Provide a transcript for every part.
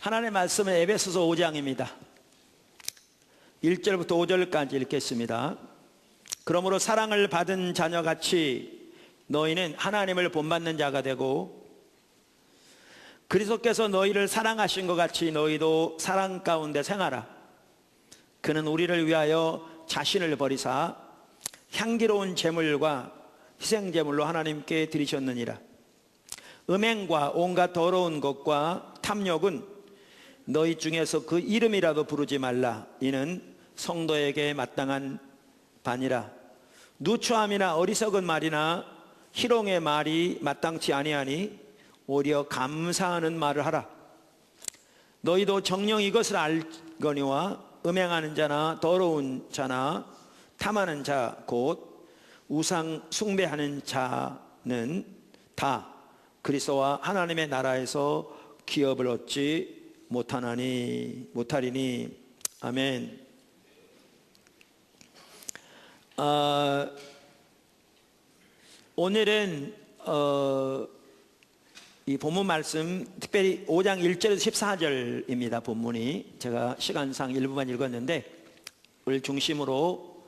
하나님의 말씀은 에베소서 5장입니다. 1절부터 5절까지 읽겠습니다. 그러므로 사랑을 받은 자녀같이 너희는 하나님을 본받는 자가 되고 그리스도께서 너희를 사랑하신 것 같이 너희도 사랑 가운데 생활하라. 그는 우리를 위하여 자신을 버리사 향기로운 제물과 희생제물로 하나님께 드리셨느니라. 음행과 온갖 더러운 것과 탐욕은 너희 중에서 그 이름이라도 부르지 말라. 이는 성도에게 마땅한 바니라. 누추함이나 어리석은 말이나 희롱의 말이 마땅치 아니하니 오히려 감사하는 말을 하라. 너희도 정녕 이것을 알거니와 음행하는 자나 더러운 자나 탐하는 자 곧 우상 숭배하는 자는 다 그리스도와 하나님의 나라에서 기업을 얻지 못하리니. 아멘. 오늘은 이 본문 말씀 특별히 5장 1절에서 14절입니다. 본문이 제가 시간상 일부만 읽었는데 오늘 중심으로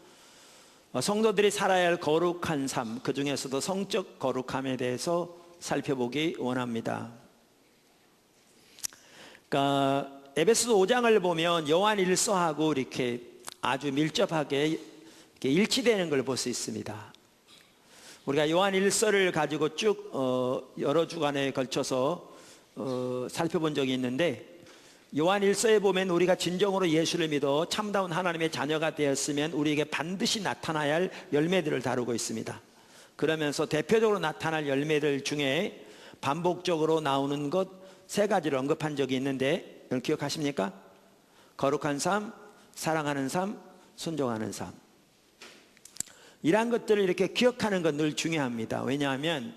성도들이 살아야 할 거룩한 삶, 그 중에서도 성적 거룩함에 대해서 살펴보기 원합니다. 그러니까 에베소서 5장을 보면 요한 1서하고 이렇게 아주 밀접하게 이렇게 일치되는 걸 볼 수 있습니다. 우리가 요한 1서를 가지고 쭉 여러 주간에 걸쳐서 살펴본 적이 있는데 요한 1서에 보면 우리가 진정으로 예수를 믿어 참다운 하나님의 자녀가 되었으면 우리에게 반드시 나타나야 할 열매들을 다루고 있습니다. 그러면서 대표적으로 나타날 열매들 중에 반복적으로 나오는 것 세 가지를 언급한 적이 있는데 여러분 기억하십니까? 거룩한 삶, 사랑하는 삶, 순종하는 삶. 이러한 것들을 이렇게 기억하는 건 늘 중요합니다. 왜냐하면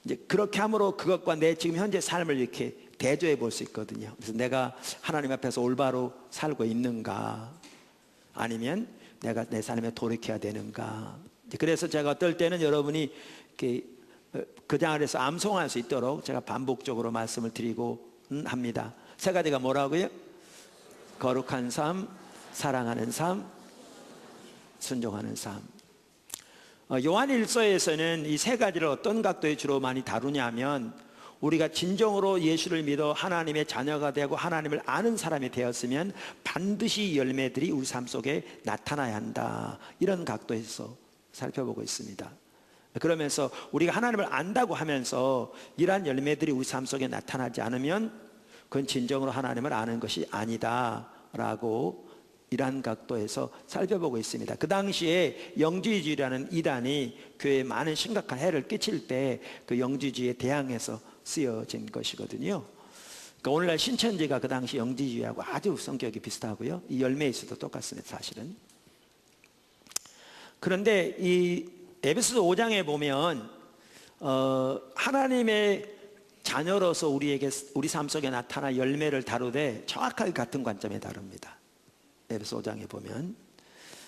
이제 그렇게 함으로 그것과 내 지금 현재 삶을 이렇게 대조해 볼 수 있거든요. 그래서 내가 하나님 앞에서 올바로 살고 있는가, 아니면 내가 내 삶에 돌이켜야 되는가. 그래서 제가 어떨 때는 여러분이 이렇게 그 장에서 암송할 수 있도록 제가 반복적으로 말씀을 드리고 합니다. 세 가지가 뭐라고요? 거룩한 삶, 사랑하는 삶, 순종하는 삶. 요한 1서에서는 이 세 가지를 어떤 각도에 주로 많이 다루냐면 우리가 진정으로 예수를 믿어 하나님의 자녀가 되고 하나님을 아는 사람이 되었으면 반드시 이 열매들이 우리 삶 속에 나타나야 한다, 이런 각도에서 살펴보고 있습니다. 그러면서 우리가 하나님을 안다고 하면서 이러한 열매들이 우리 삶 속에 나타나지 않으면 그건 진정으로 하나님을 아는 것이 아니다 라고 이러한 각도에서 살펴보고 있습니다. 그 당시에 영지주의라는 이단이 교회에 많은 심각한 해를 끼칠 때 그 영지주의에 대항해서 쓰여진 것이거든요. 그러니까 오늘날 신천지가 그 당시 영지주의하고 아주 성격이 비슷하고요, 이 열매에서도 똑같습니다. 사실은. 그런데 이 에베소서 5장에 보면 하나님의 자녀로서 우리 삶 속에 나타나 열매를 다루되 정확하게 같은 관점에 다룹니다. 에베소 5장에 보면.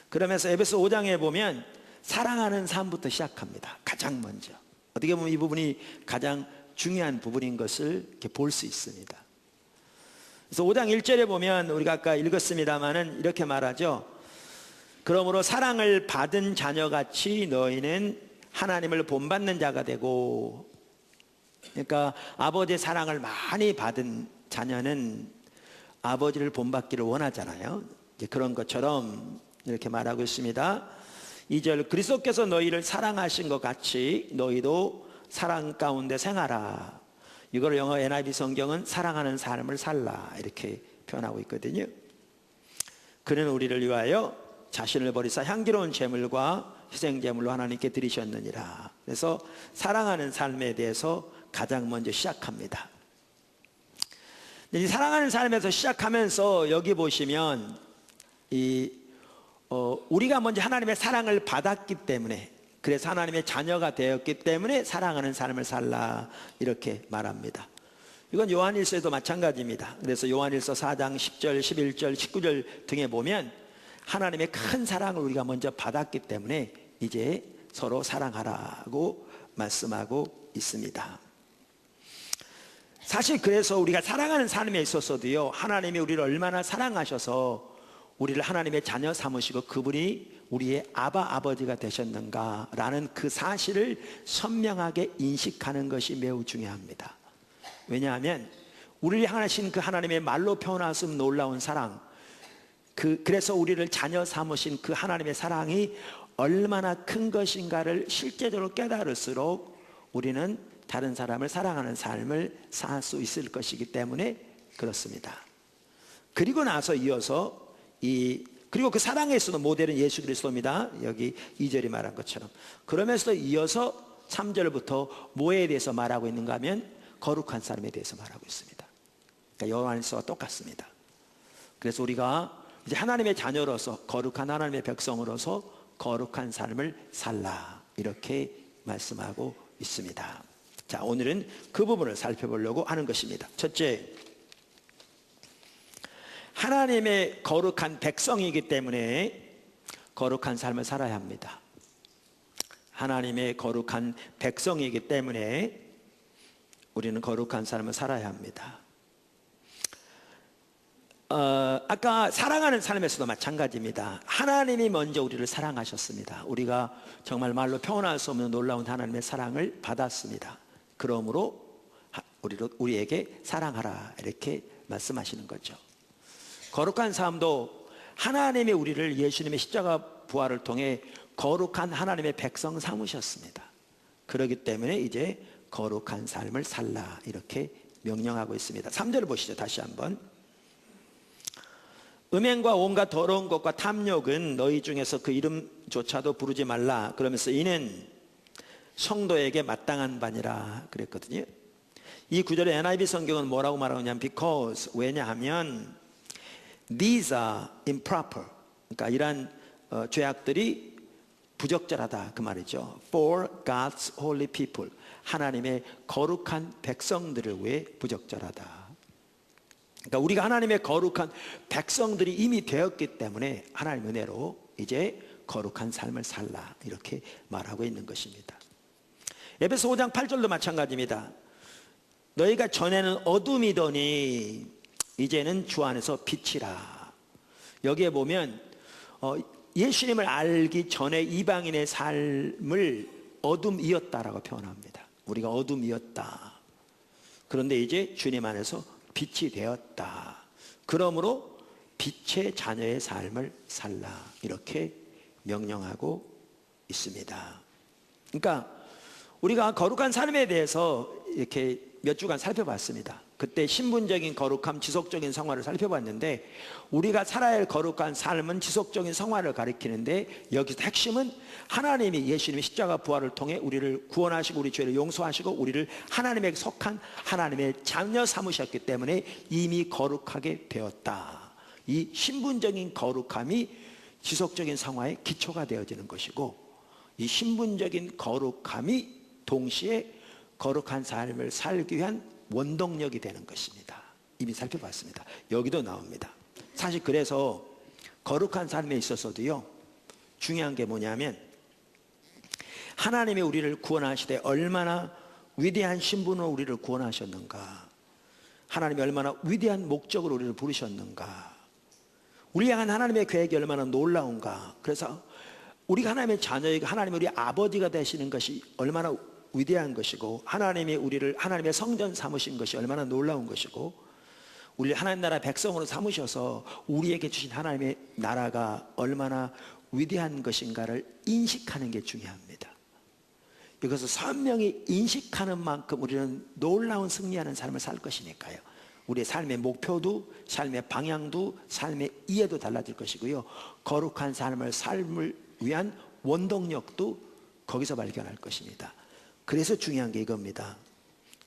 그러면서 에베소 5장에 보면 사랑하는 삶부터 시작합니다. 가장 먼저. 어떻게 보면 이 부분이 가장 중요한 부분인 것을 이렇게 볼 수 있습니다. 그래서 5장 1절에 보면 우리가 아까 읽었습니다마는 이렇게 말하죠. 그러므로 사랑을 받은 자녀같이 너희는 하나님을 본받는 자가 되고. 그러니까 아버지의 사랑을 많이 받은 자녀는 아버지를 본받기를 원하잖아요. 이제 그런 것처럼 이렇게 말하고 있습니다. 2절, 그리스도께서 너희를 사랑하신 것 같이 너희도 사랑 가운데 생활하라. 이걸 영어 NIV 성경은 사랑하는 삶을 살라 이렇게 표현하고 있거든요. 그는 우리를 위하여 자신을 버리사 향기로운 제물과 희생제물로 하나님께 드리셨느니라. 그래서 사랑하는 삶에 대해서 가장 먼저 시작합니다. 이 사랑하는 삶에서 시작하면서 여기 보시면 우리가 먼저 하나님의 사랑을 받았기 때문에, 그래서 하나님의 자녀가 되었기 때문에 사랑하는 삶을 살라 이렇게 말합니다. 이건 요한일서에도 마찬가지입니다. 그래서 요한일서 4장 10절, 11절, 19절 등에 보면 하나님의 큰 사랑을 우리가 먼저 받았기 때문에 이제 서로 사랑하라고 말씀하고 있습니다. 사실 그래서 우리가 사랑하는 삶에 있어서도요, 하나님이 우리를 얼마나 사랑하셔서 우리를 하나님의 자녀 삼으시고 그분이 우리의 아버지가 되셨는가라는 그 사실을 선명하게 인식하는 것이 매우 중요합니다. 왜냐하면 우리를 향하신 그 하나님의 말로 표현할 수 없는 놀라운 사랑, 그래서 우리를 자녀 삼으신 그 하나님의 사랑이 얼마나 큰 것인가를 실제적으로 깨달을수록 우리는 다른 사람을 사랑하는 삶을 살 수 있을 것이기 때문에 그렇습니다. 그리고 나서 이어서 그리고 그 사랑에서도 모델은 예수 그리스도입니다. 여기 2절이 말한 것처럼. 그러면서도 이어서 3절부터 뭐에 대해서 말하고 있는가 하면 거룩한 사람에 대해서 말하고 있습니다. 그러니까 요한일서와 똑같습니다. 그래서 우리가 이제 하나님의 자녀로서, 거룩한 하나님의 백성으로서 거룩한 삶을 살라, 이렇게 말씀하고 있습니다. 자, 오늘은 그 부분을 살펴보려고 하는 것입니다. 첫째, 하나님의 거룩한 백성이기 때문에 거룩한 삶을 살아야 합니다. 하나님의 거룩한 백성이기 때문에 우리는 거룩한 삶을 살아야 합니다. 아까 사랑하는 삶에서도 마찬가지입니다. 하나님이 먼저 우리를 사랑하셨습니다. 우리가 정말 말로 표현할 수 없는 놀라운 하나님의 사랑을 받았습니다. 그러므로 우리에게 사랑하라, 이렇게 말씀하시는 거죠. 거룩한 삶도 하나님이 우리를 예수님의 십자가 부활을 통해 거룩한 하나님의 백성 삼으셨습니다. 그렇기 때문에 이제 거룩한 삶을 살라, 이렇게 명령하고 있습니다. 3절을 보시죠. 다시 한번. 음행과 온갖 더러운 것과 탐욕은 너희 중에서 그 이름조차도 부르지 말라. 그러면서 이는 성도에게 마땅한 바니라 그랬거든요. 이 구절의 NIV 성경은 뭐라고 말하느냐면 because, 왜냐하면 these are improper, 그러니까 이러한 죄악들이 부적절하다, 그 말이죠. For God's holy people, 하나님의 거룩한 백성들을 위해 부적절하다. 그러니까 우리가 하나님의 거룩한 백성들이 이미 되었기 때문에 하나님의 은혜로 이제 거룩한 삶을 살라, 이렇게 말하고 있는 것입니다. 에베소 5장 8절도 마찬가지입니다. 너희가 전에는 어둠이더니 이제는 주 안에서 빛이라. 여기에 보면 예수님을 알기 전에 이방인의 삶을 어둠이었다라고 표현합니다. 우리가 어둠이었다. 그런데 이제 주님 안에서 빛이 되었다. 그러므로 빛의 자녀의 삶을 살라, 이렇게 명령하고 있습니다. 그러니까 우리가 거룩한 삶에 대해서 이렇게 몇 주간 살펴봤습니다. 그때 신분적인 거룩함, 지속적인 성화를 살펴봤는데, 우리가 살아야 할 거룩한 삶은 지속적인 성화를 가리키는데, 여기서 핵심은 하나님이 예수님의 십자가 부활을 통해 우리를 구원하시고 우리 죄를 용서하시고 우리를 하나님에게 속한 하나님의 자녀 삼으셨기 때문에 이미 거룩하게 되었다. 이 신분적인 거룩함이 지속적인 성화의 기초가 되어지는 것이고, 이 신분적인 거룩함이 동시에 거룩한 삶을 살기 위한 원동력이 되는 것입니다. 이미 살펴봤습니다. 여기도 나옵니다. 사실 그래서 거룩한 삶에 있어서도요, 중요한 게 뭐냐면 하나님이 우리를 구원하시되 얼마나 위대한 신분으로 우리를 구원하셨는가, 하나님이 얼마나 위대한 목적으로 우리를 부르셨는가, 우리 향한 하나님의 계획이 얼마나 놀라운가. 그래서 우리가 하나님의 자녀이고 하나님이 우리 아버지가 되시는 것이 얼마나 위대한 것이고, 하나님이 우리를 하나님의 성전 삼으신 것이 얼마나 놀라운 것이고, 우리를 하나님 나라 백성으로 삼으셔서 우리에게 주신 하나님의 나라가 얼마나 위대한 것인가를 인식하는 게 중요합니다. 이것을 선명히 인식하는 만큼 우리는 놀라운 승리하는 삶을 살 것이니까요. 우리의 삶의 목표도, 삶의 방향도, 삶의 이해도 달라질 것이고요, 거룩한 삶을 위한 원동력도 거기서 발견할 것입니다. 그래서 중요한 게 이겁니다.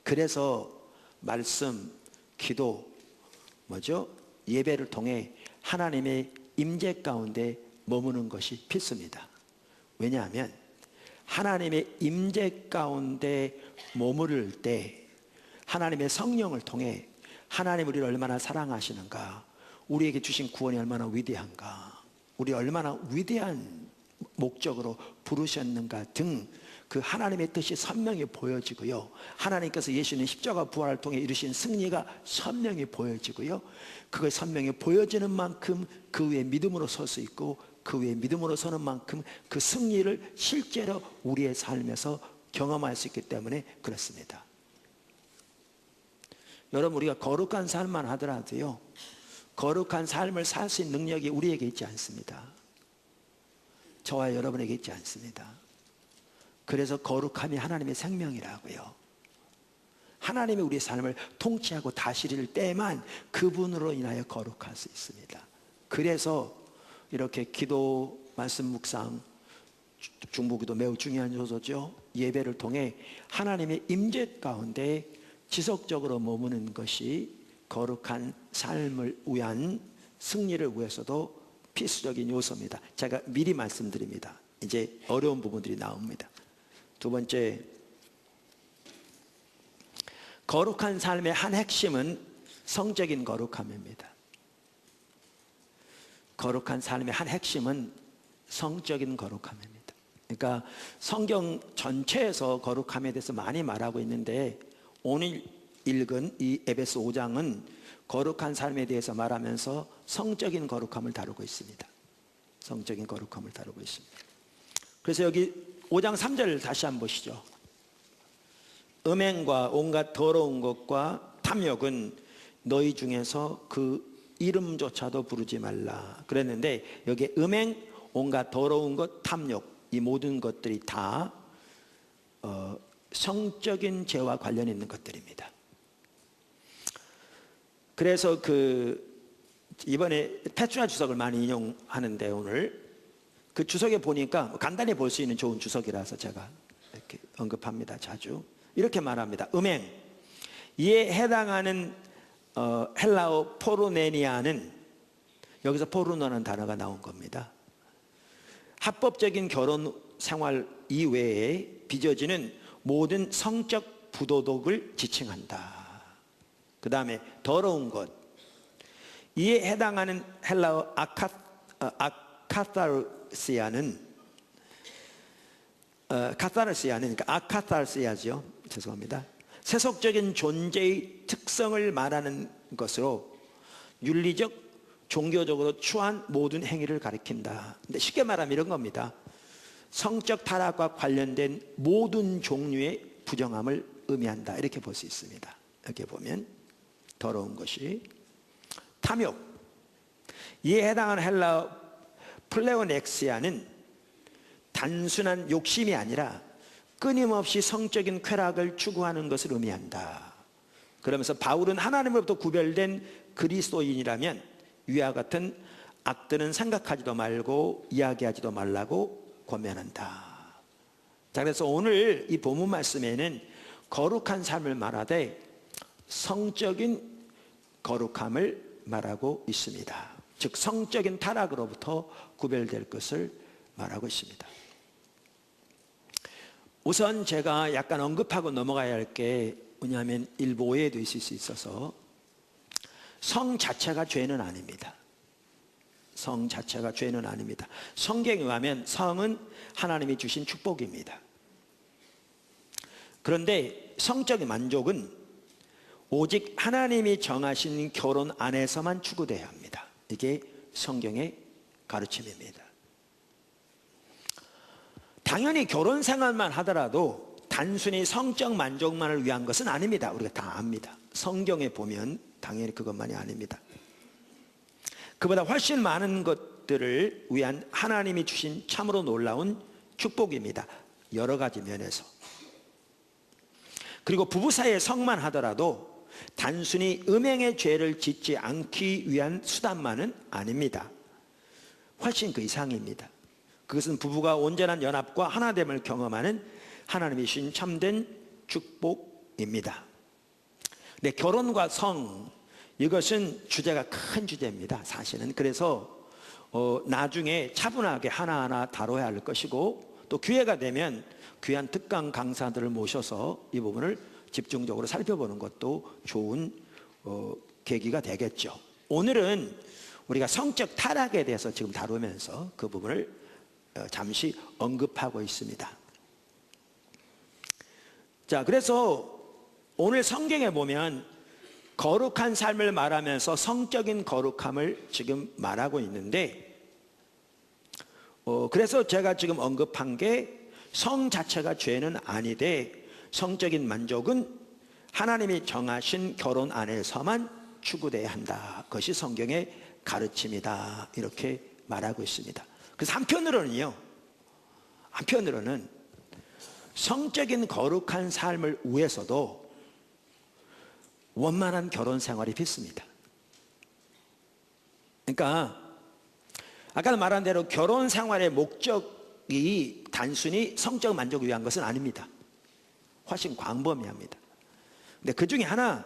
그래서 말씀, 기도, 예배를 통해 하나님의 임재 가운데 머무는 것이 필수입니다. 왜냐하면 하나님의 임재 가운데 머무를 때 하나님의 성령을 통해 하나님 우리를 얼마나 사랑하시는가, 우리에게 주신 구원이 얼마나 위대한가, 우리 얼마나 위대한 목적으로 부르셨는가 등 그 하나님의 뜻이 선명히 보여지고요. 하나님께서 예수님 십자가 부활을 통해 이루신 승리가 선명히 보여지고요. 그것이 선명히 보여지는 만큼 그 위에 믿음으로 설 수 있고, 그 위에 믿음으로 서는 만큼 그 승리를 실제로 우리의 삶에서 경험할 수 있기 때문에 그렇습니다. 여러분, 우리가 거룩한 삶만 하더라도요, 거룩한 삶을 살 수 있는 능력이 우리에게 있지 않습니다. 저와 여러분에게 있지 않습니다. 그래서 거룩함이 하나님의 생명이라고요. 하나님이 우리의 삶을 통치하고 다스릴 때만 그분으로 인하여 거룩할 수 있습니다. 그래서 이렇게 기도, 말씀 묵상, 중보기도 매우 중요한 요소죠. 예배를 통해 하나님의 임재 가운데 지속적으로 머무는 것이 거룩한 삶을 위한 승리를 위해서도 필수적인 요소입니다. 제가 미리 말씀드립니다. 이제 어려운 부분들이 나옵니다. 두 번째, 거룩한 삶의 한 핵심은 성적인 거룩함입니다. 거룩한 삶의 한 핵심은 성적인 거룩함입니다. 그러니까 성경 전체에서 거룩함에 대해서 많이 말하고 있는데, 오늘 읽은 이 에베소 5장은 거룩한 삶에 대해서 말하면서 성적인 거룩함을 다루고 있습니다. 성적인 거룩함을 다루고 있습니다. 그래서 여기 5장 3절 다시 한번 보시죠. 음행과 온갖 더러운 것과 탐욕은 너희 중에서 그 이름조차도 부르지 말라 그랬는데, 여기 음행, 온갖 더러운 것, 탐욕, 이 모든 것들이 다 성적인 죄와 관련 있는 것들입니다. 그래서 이번에 페트라 주석을 많이 인용하는데, 오늘 그 주석에 보니까 간단히 볼 수 있는 좋은 주석이라서 제가 이렇게 언급합니다. 자주 이렇게 말합니다. 음행, 이에 해당하는 헬라어 포르네니아는, 여기서 포르노라는 단어가 나온 겁니다. 합법적인 결혼 생활 이외에 빚어지는 모든 성적 부도덕을 지칭한다. 그 다음에 더러운 것, 이에 해당하는 헬라어 아카타르시아는, 그러니까 아카타르시아죠. 죄송합니다. 세속적인 존재의 특성을 말하는 것으로 윤리적, 종교적으로 추한 모든 행위를 가리킨다. 근데 쉽게 말하면 이런 겁니다. 성적 타락과 관련된 모든 종류의 부정함을 의미한다. 이렇게 볼 수 있습니다. 여기 보면 더러운 것이 탐욕, 이에 해당하는 헬라어 플레오넥시아는 단순한 욕심이 아니라 끊임없이 성적인 쾌락을 추구하는 것을 의미한다. 그러면서 바울은 하나님으로부터 구별된 그리스도인이라면 위와 같은 악들은 생각하지도 말고 이야기하지도 말라고 권면한다. 자, 그래서 오늘 이 본문 말씀에는 거룩한 삶을 말하되 성적인 거룩함을 말하고 있습니다. 즉 성적인 타락으로부터 구별될 것을 말하고 있습니다. 우선 제가 약간 언급하고 넘어가야 할 게 뭐냐면, 일부 오해도 있을 수 있어서, 성 자체가 죄는 아닙니다. 성 자체가 죄는 아닙니다. 성경에 의하면 성은 하나님이 주신 축복입니다. 그런데 성적인 만족은 오직 하나님이 정하신 결혼 안에서만 추구되어야 합니다. 이게 성경의 가르침입니다. 당연히 결혼 생활만 하더라도 단순히 성적 만족만을 위한 것은 아닙니다. 우리가 다 압니다. 성경에 보면 당연히 그것만이 아닙니다. 그보다 훨씬 많은 것들을 위한 하나님이 주신 참으로 놀라운 축복입니다. 여러 가지 면에서. 그리고 부부 사이의 성만 하더라도 단순히 음행의 죄를 짓지 않기 위한 수단만은 아닙니다. 훨씬 그 이상입니다. 그것은 부부가 온전한 연합과 하나됨을 경험하는 하나님이 주신 참된 축복입니다. 네, 결혼과 성, 이것은 주제가 큰 주제입니다. 사실은. 그래서 나중에 차분하게 하나하나 다뤄야 할 것이고, 또 기회가 되면 귀한 특강 강사들을 모셔서 이 부분을 집중적으로 살펴보는 것도 좋은 계기가 되겠죠. 오늘은 우리가 성적 타락에 대해서 지금 다루면서 그 부분을 잠시 언급하고 있습니다. 자, 그래서 오늘 성경에 보면 거룩한 삶을 말하면서 성적인 거룩함을 지금 말하고 있는데, 그래서 제가 지금 언급한 게 성 자체가 죄는 아니되 성적인 만족은 하나님이 정하신 결혼 안에서만 추구돼야 한다. 그것이 성경의 가르침이다. 이렇게 말하고 있습니다. 그래서 한편으로는 성적인 거룩한 삶을 위해서도 원만한 결혼 생활이 필수입니다. 그러니까 아까 말한 대로 결혼 생활의 목적이 단순히 성적 만족을 위한 것은 아닙니다. 훨씬 광범위합니다. 근데 그 중에 하나,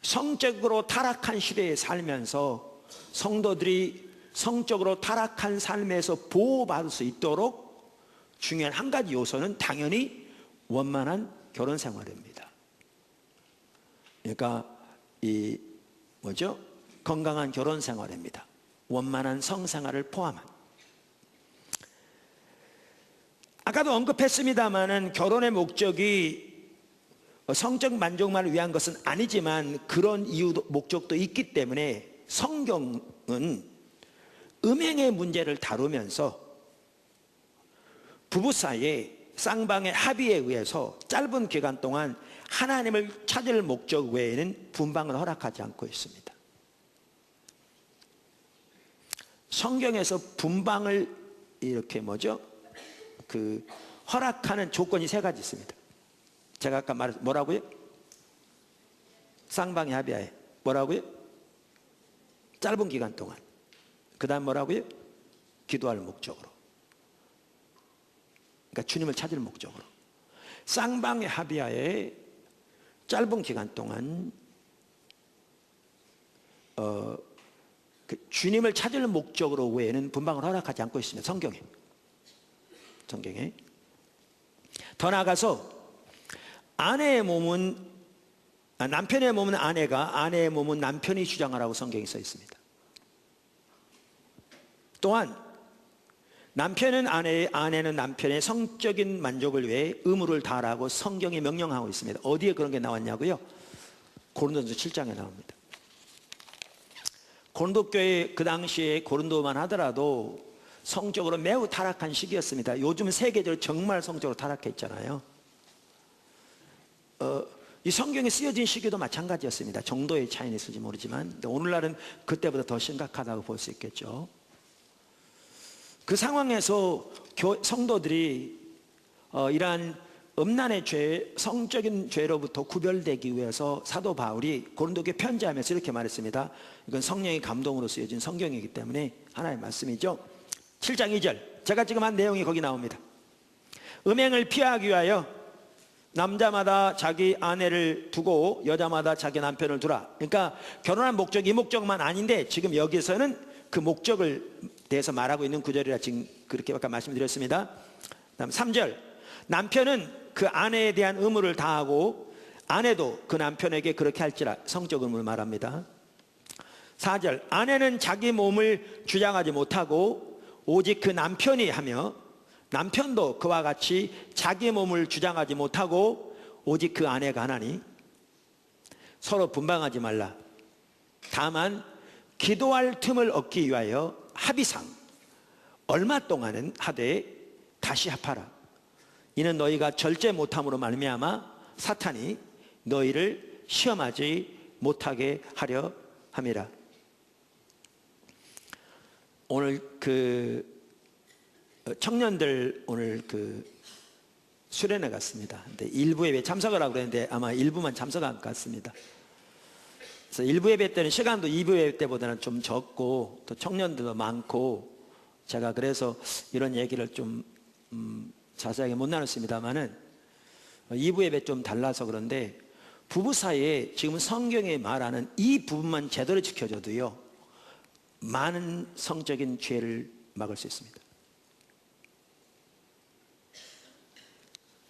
성적으로 타락한 시대에 살면서 성도들이 성적으로 타락한 삶에서 보호받을 수 있도록 중요한 한 가지 요소는 당연히 원만한 결혼 생활입니다. 그러니까 건강한 결혼 생활입니다. 원만한 성생활을 포함한. 아까도 언급했습니다마는 결혼의 목적이 성적 만족만을 위한 것은 아니지만 그런 이유도 목적도 있기 때문에 성경은 음행의 문제를 다루면서 부부 사이에 쌍방의 합의에 의해서 짧은 기간 동안 하나님을 찾을 목적 외에는 분방을 허락하지 않고 있습니다. 성경에서 분방을 이렇게 허락하는 조건이 세 가지 있습니다. 제가 아까 말했 뭐라고요? 쌍방의 합의하에 뭐라고요? 짧은 기간 동안. 그 다음 뭐라고요? 기도할 목적으로. 그러니까 주님을 찾을 목적으로. 쌍방의 합의하에 짧은 기간 동안 주님을 찾을 목적으로 외에는 분방을 허락하지 않고 있습니다. 성경에. 더 나아가서 남편의 몸은 아내가, 아내의 몸은 남편이 주장하라고 성경에 써 있습니다. 또한 남편은 아내는 남편의 성적인 만족을 위해 의무를 다하라고 성경이 명령하고 있습니다. 어디에 그런 게 나왔냐고요? 고린도전서 7장에 나옵니다. 고린도 교회 그 당시에 고린도만 하더라도 성적으로 매우 타락한 시기였습니다. 요즘 세계적으로 정말 성적으로 타락했잖아요. 이 성경이 쓰여진 시기도 마찬가지였습니다. 정도의 차이는 있을지 모르지만 오늘날은 그때보다 더 심각하다고 볼 수 있겠죠. 그 상황에서 성도들이 이러한 음란의 죄, 성적인 죄로부터 구별되기 위해서 사도 바울이 고린도교에 편지하면서 이렇게 말했습니다. 이건 성령의 감동으로 쓰여진 성경이기 때문에 하나의 말씀이죠. 7장 2절, 제가 지금 한 내용이 거기 나옵니다. 음행을 피하기 위하여 남자마다 자기 아내를 두고 여자마다 자기 남편을 두라. 그러니까 결혼한 목적이 이 목적만 아닌데 지금 여기서는 그 목적을 대해서 말하고 있는 구절이라 지금 그렇게 아까 말씀드렸습니다. 다음 3절, 남편은 그 아내에 대한 의무를 다하고 아내도 그 남편에게 그렇게 할지라. 성적 의무를 말합니다. 4절, 아내는 자기 몸을 주장하지 못하고 오직 그 남편이 하며 남편도 그와 같이 자기 몸을 주장하지 못하고 오직 그 아내가 하나니 서로 분방하지 말라. 다만 기도할 틈을 얻기 위하여 합의상 얼마 동안은 하되 다시 합하라. 이는 너희가 절제 못함으로 말미암아 사탄이 너희를 시험하지 못하게 하려 함이라. 오늘 청년들 오늘 수련회 갔습니다. 근데 일부 예배 참석을 하고 그랬는데 아마 일부만 참석한 것 같습니다. 그래서 일부 예배 때는 시간도 2부 예배 때보다는 좀 적고 또 청년들도 많고 제가 그래서 이런 얘기를 좀 자세하게 못 나눴습니다만은 2부 예배 좀 달라서 그런데 부부 사이에 지금 성경에 말하는 이 부분만 제대로 지켜줘도요 많은 성적인 죄를 막을 수 있습니다.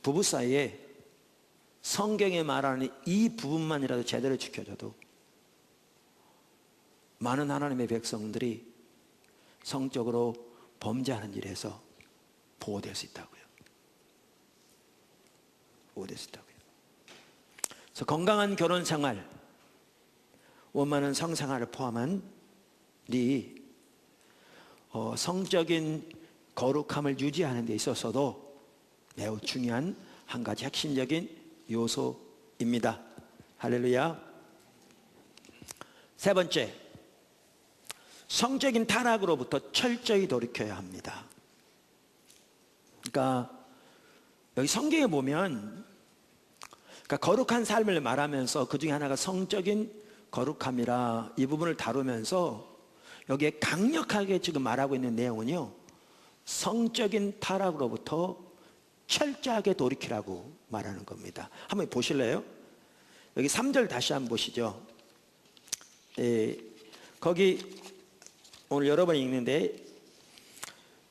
부부 사이에 성경에 말하는 이 부분만이라도 제대로 지켜줘도 많은 하나님의 백성들이 성적으로 범죄하는 일에서 보호될 수 있다고요. 보호됐었다고요. 그래서 건강한 결혼 생활, 원만한 성생활을 포함한 네 성적인 거룩함을 유지하는 데 있어서도 매우 중요한 한 가지 핵심적인 요소입니다. 할렐루야. 세 번째, 성적인 타락으로부터 철저히 돌이켜야 합니다. 그러니까 여기 성경에 보면, 그러니까 거룩한 삶을 말하면서 그 중에 하나가 성적인 거룩함이라 이 부분을 다루면서 여기에 강력하게 지금 말하고 있는 내용은요, 성적인 타락으로부터 철저하게 돌이키라고 말하는 겁니다. 한번 보실래요? 여기 3절 다시 한번 보시죠. 거기 오늘 여러 번 읽는데,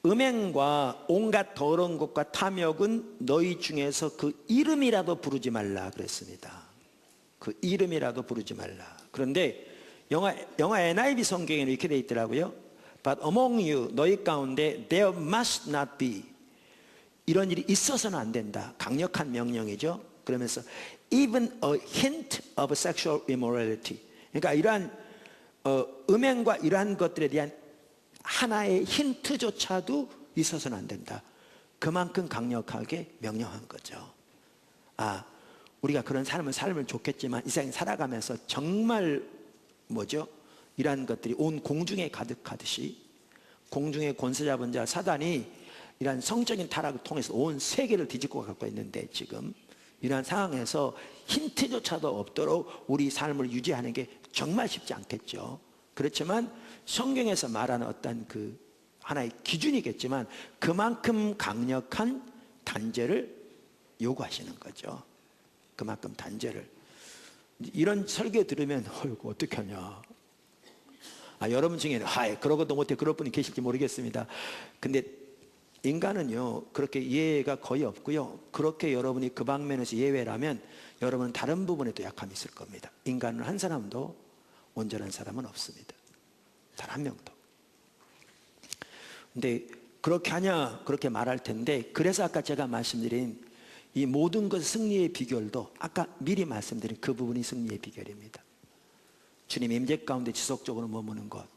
음행과 온갖 더러운 것과 탐욕은 너희 중에서 그 이름이라도 부르지 말라 그랬습니다. 그 이름이라도 부르지 말라. 그런데 영어 NIV 성경에는 이렇게 되어 있더라고요. But among you, 너희 가운데 there must not be, 이런 일이 있어서는 안 된다. 강력한 명령이죠. 그러면서 even a hint of sexual immorality, 그러니까 이러한 음행과 이러한 것들에 대한 하나의 힌트조차도 있어서는 안 된다. 그만큼 강력하게 명령한 거죠. 우리가 그런 삶을 살면 좋겠지만 이 세상에 살아가면서 정말 이러한 것들이 온 공중에 가득하듯이 공중의 권세 잡은 자 사단이 이러한 성적인 타락을 통해서 온 세계를 뒤집고 갖고 있는데, 지금 이러한 상황에서 힌트조차도 없도록 우리 삶을 유지하는 게 정말 쉽지 않겠죠. 그렇지만 성경에서 말하는 어떤 그 하나의 기준이겠지만 그만큼 강력한 단죄를 요구하시는 거죠. 그만큼 단죄를. 이런 설교 들으면 어떻게 하냐. 여러분 중에는 그러고도 못해 그럴 분이 계실지 모르겠습니다. 근데 인간은요 그렇게 예외가 거의 없고요, 그렇게 여러분이 그 방면에서 예외라면 여러분은 다른 부분에도 약함이 있을 겁니다. 인간은 한 사람도 온전한 사람은 없습니다. 단 한 명도. 근데 그렇게 하냐 그렇게 말할 텐데, 그래서 아까 제가 말씀드린 이 모든 것 승리의 비결도 아까 미리 말씀드린 그 부분이 승리의 비결입니다. 주님 임재 가운데 지속적으로 머무는 것.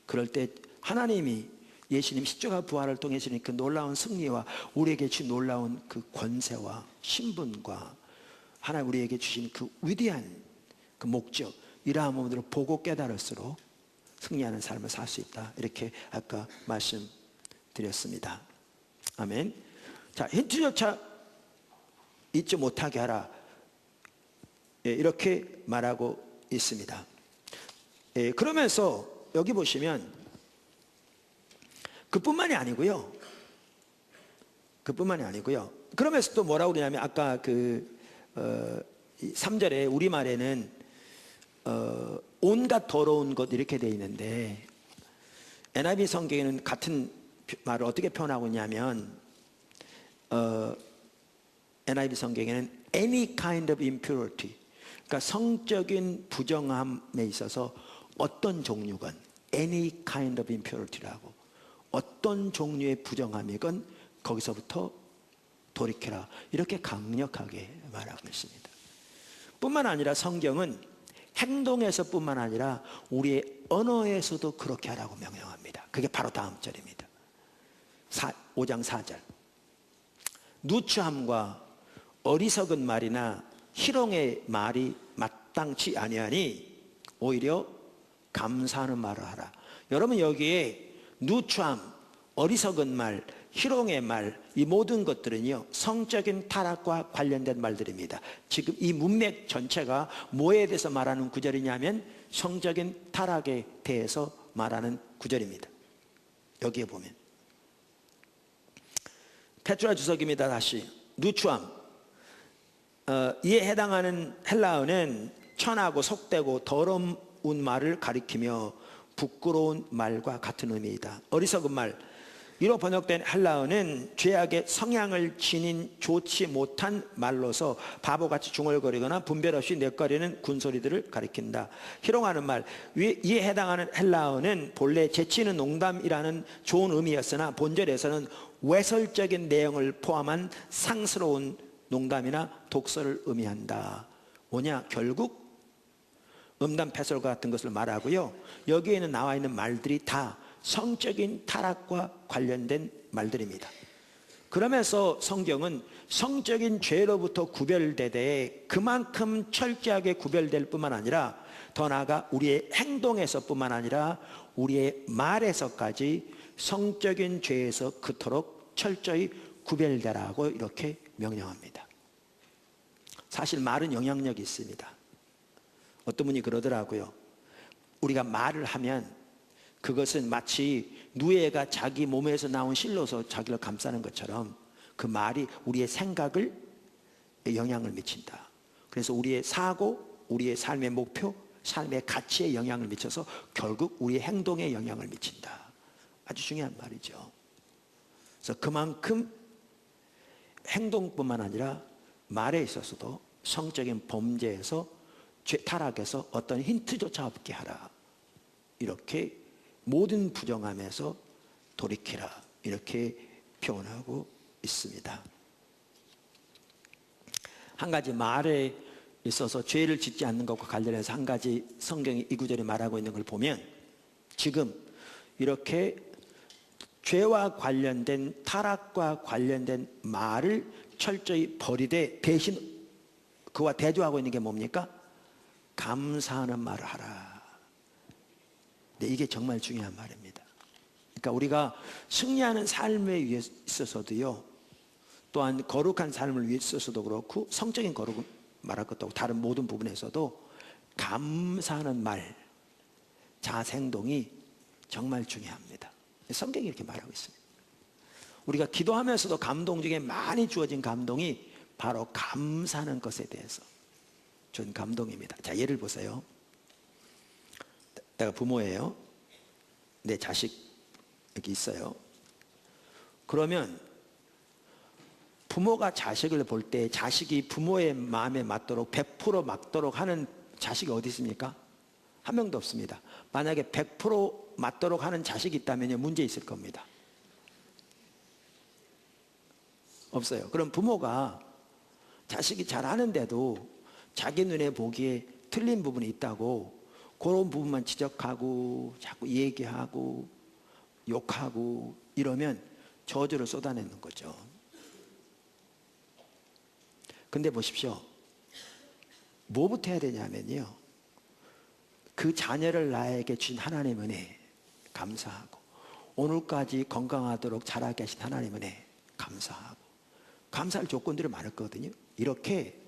그럴 때 하나님이 예수님 십자가 부활을 통해 주신 그 놀라운 승리와 우리에게 주신 놀라운 그 권세와 신분과 하나님 우리에게 주신 그 위대한 그 목적, 이러한 부분들을 보고 깨달을수록 승리하는 삶을 살 수 있다. 이렇게 아까 말씀드렸습니다. 아멘. 자, 힌트조차 잊지 못하게 하라. 이렇게 말하고 있습니다. 그러면서 여기 보시면 그뿐만이 아니고요. 그러면서 또 뭐라고 그러냐면 아까 3절에 우리말에는 온갖 더러운 것 이렇게 되어 있는데, NIV 성경에는 같은 말을 어떻게 표현하고 있냐면 NIV 성경에는 any kind of impurity, 그러니까 성적인 부정함에 있어서 어떤 종류건 any kind of impurity라고, 어떤 종류의 부정함이건 거기서부터 돌이켜라, 이렇게 강력하게 말하고 있습니다. 뿐만 아니라 성경은 행동에서 뿐만 아니라 우리의 언어에서도 그렇게 하라고 명령합니다. 그게 바로 다음 절입니다. 5장 4절. 누추함과 어리석은 말이나 희롱의 말이 마땅치 아니하니 오히려 감사하는 말을 하라. 여러분, 여기에 누추함, 어리석은 말, 희롱의 말, 이 모든 것들은요 성적인 타락과 관련된 말들입니다. 지금 이 문맥 전체가 뭐에 대해서 말하는 구절이냐면 성적인 타락에 대해서 말하는 구절입니다. 여기에 보면 페트라 주석입니다. 다시 누추함, 이에 해당하는 헬라어는 천하고 속되고 더러운 말을 가리키며 부끄러운 말과 같은 의미이다. 어리석은 말, 이로 번역된 헬라어는 죄악의 성향을 지닌 좋지 못한 말로서 바보같이 중얼거리거나 분별 없이 뇌거리는 군소리들을 가리킨다. 희롱하는 말, 이에 해당하는 헬라어는 본래 재치있는 농담이라는 좋은 의미였으나 본절에서는 외설적인 내용을 포함한 상스러운 농담이나 독설을 의미한다. 뭐냐? 결국 음담 패설과 같은 것을 말하고요. 여기에는 나와 있는 말들이 다 성적인 타락과 관련된 말들입니다. 그러면서 성경은 성적인 죄로부터 구별되되 그만큼 철저하게 구별될 뿐만 아니라 더 나아가 우리의 행동에서 뿐만 아니라 우리의 말에서까지 성적인 죄에서 그토록 철저히 구별되라고 이렇게 명령합니다. 사실 말은 영향력이 있습니다. 어떤 분이 그러더라고요. 우리가 말을 하면 그것은 마치 누에가 자기 몸에서 나온 실로서 자기를 감싸는 것처럼 그 말이 우리의 생각을 영향을 미친다. 그래서 우리의 사고, 우리의 삶의 목표, 삶의 가치에 영향을 미쳐서 결국 우리의 행동에 영향을 미친다. 아주 중요한 말이죠. 그래서 그만큼 행동뿐만 아니라 말에 있어서도 성적인 범죄에서 죄 타락에서 어떤 힌트조차 없게 하라. 이렇게 모든 부정함에서 돌이키라. 이렇게 표현하고 있습니다. 한 가지 말에 있어서 죄를 짓지 않는 것과 관련해서 한 가지 성경이 이 구절에 말하고 있는 걸 보면 지금 이렇게 죄와 관련된 타락과 관련된 말을 철저히 버리되 대신 그와 대조하고 있는 게 뭡니까? 감사하는 말을 하라. 네, 이게 정말 중요한 말입니다. 그러니까 우리가 승리하는 삶에 있어서도요, 또한 거룩한 삶을 위해 있어서도 그렇고 성적인 거룩을 말할 것도 없고 다른 모든 부분에서도 감사하는 말, 자생동이 정말 중요합니다. 성경이 이렇게 말하고 있습니다. 우리가 기도하면서도 감동 중에 많이 주어진 감동이 바로 감사하는 것에 대해서 준 감동입니다. 자, 예를 보세요. 내가 부모예요. 내 자식 여기 있어요. 그러면 부모가 자식을 볼 때 자식이 부모의 마음에 맞도록 100% 맞도록 하는 자식이 어디 있습니까? 한 명도 없습니다. 만약에 100% 맞도록 하는 자식이 있다면 문제 있을 겁니다. 없어요. 그럼 부모가 자식이 잘하는데도 자기 눈에 보기에 틀린 부분이 있다고 그런 부분만 지적하고 자꾸 얘기하고 욕하고 이러면 저주를 쏟아내는 거죠. 근데 보십시오. 뭐부터 해야 되냐면요, 그 자녀를 나에게 주신 하나님 은혜 감사하고 오늘까지 건강하도록 자라게 하신 하나님 은혜 감사하고 감사할 조건들이 많았거든요. 이렇게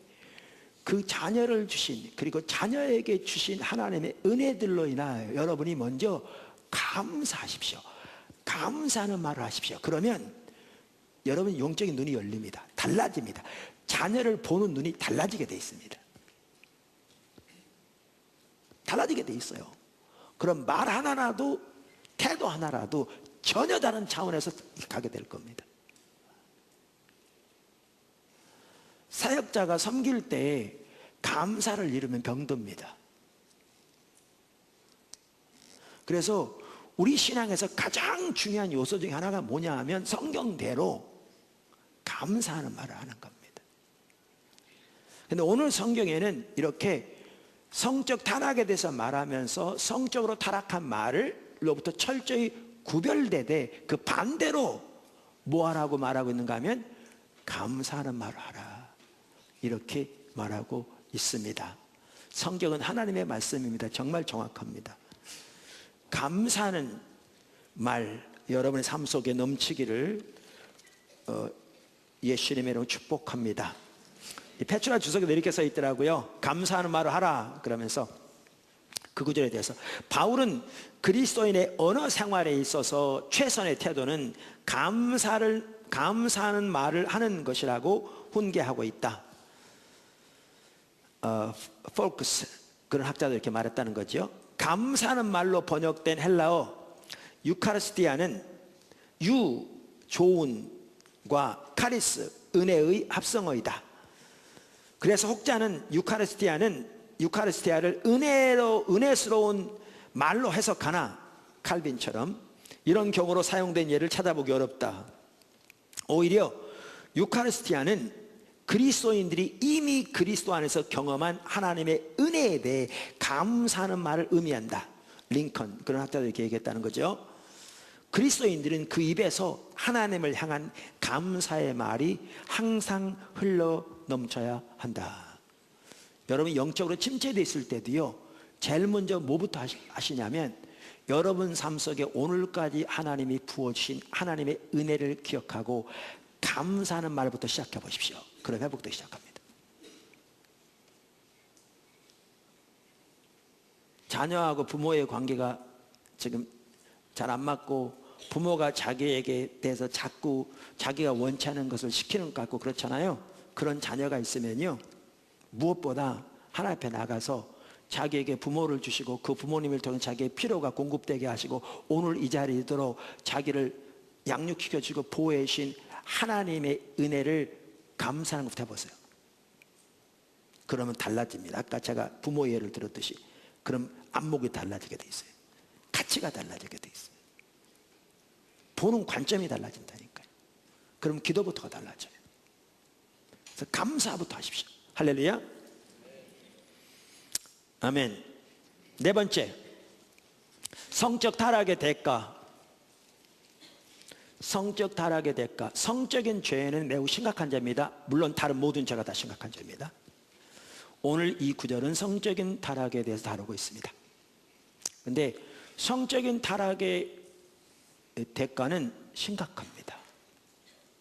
그 자녀를 주신, 그리고 자녀에게 주신 하나님의 은혜들로 인하여 여러분이 먼저 감사하십시오. 감사하는 말을 하십시오. 그러면 여러분 영적인 눈이 열립니다. 달라집니다. 자녀를 보는 눈이 달라지게 돼 있습니다. 달라지게 돼 있어요. 그럼 말 하나라도 태도 하나라도 전혀 다른 차원에서 가게 될 겁니다. 사역자가 섬길 때 감사를 잃으면 병듭니다. 그래서 우리 신앙에서 가장 중요한 요소 중에 하나가 뭐냐 하면 성경대로 감사하는 말을 하는 겁니다. 근데 오늘 성경에는 이렇게 성적 타락에 대해서 말하면서 성적으로 타락한 말로부터 철저히 구별되되 그 반대로 뭐 하라고 말하고 있는가 하면 감사하는 말을 하라. 이렇게 말하고 있습니다. 성경은 하나님의 말씀입니다. 정말 정확합니다. 감사하는 말 여러분의 삶 속에 넘치기를 예수님의 이름으로 축복합니다. 페트라 주석에 이렇게 써 있더라고요. 감사하는 말을 하라. 그러면서 그 구절에 대해서 바울은 그리스도인의 언어 생활에 있어서 최선의 태도는 감사하는 말을 하는 것이라고 훈계하고 있다. 폴크스 그런 학자도 이렇게 말했다는 거죠. 감사하는 말로 번역된 헬라어 유카리스티아는 유, 좋은과 카리스, 은혜의 합성어이다. 그래서 혹자는 유카리스티아를 은혜스러운 말로 해석하나 칼빈처럼 이런 경우로 사용된 예를 찾아보기 어렵다. 오히려 유카리스티아는 그리스도인들이 이미 그리스도 안에서 경험한 하나님의 은혜에 대해 감사하는 말을 의미한다. 링컨 그런 학자들이 이렇게 얘기했다는 거죠. 그리스도인들은 그 입에서 하나님을 향한 감사의 말이 항상 흘러 넘쳐야 한다. 여러분 영적으로 침체되어 있을 때도요, 제일 먼저 뭐부터 하시냐면 여러분 삶 속에 오늘까지 하나님이 부어주신 하나님의 은혜를 기억하고 감사하는 말부터 시작해 보십시오. 그럼 회복도 시작합니다. 자녀하고 부모의 관계가 지금 잘 안 맞고 부모가 자기에게 대해서 자꾸 자기가 원치 않은 것을 시키는 것 같고 그렇잖아요. 그런 자녀가 있으면요, 무엇보다 하나님 앞에 나가서 자기에게 부모를 주시고 그 부모님을 통해 자기의 필요가 공급되게 하시고 오늘 이 자리에 이르도록 자기를 양육시켜주고 보호해 주신 하나님의 은혜를 감사하는 것부터 해보세요. 그러면 달라집니다. 아까 제가 부모 예를 들었듯이 그럼 안목이 달라지게 돼 있어요. 가치가 달라지게 돼 있어요. 보는 관점이 달라진다니까요. 그럼 기도부터가 달라져요. 그래서 감사부터 하십시오. 할렐루야. 아멘. 네 번째, 성적 타락의 대가. 성적 타락의 대가. 성적인 죄는 매우 심각한 죄입니다. 물론 다른 모든 죄가 다 심각한 죄입니다. 오늘 이 구절은 성적인 타락에 대해서 다루고 있습니다. 그런데 성적인 타락의 대가는 심각합니다.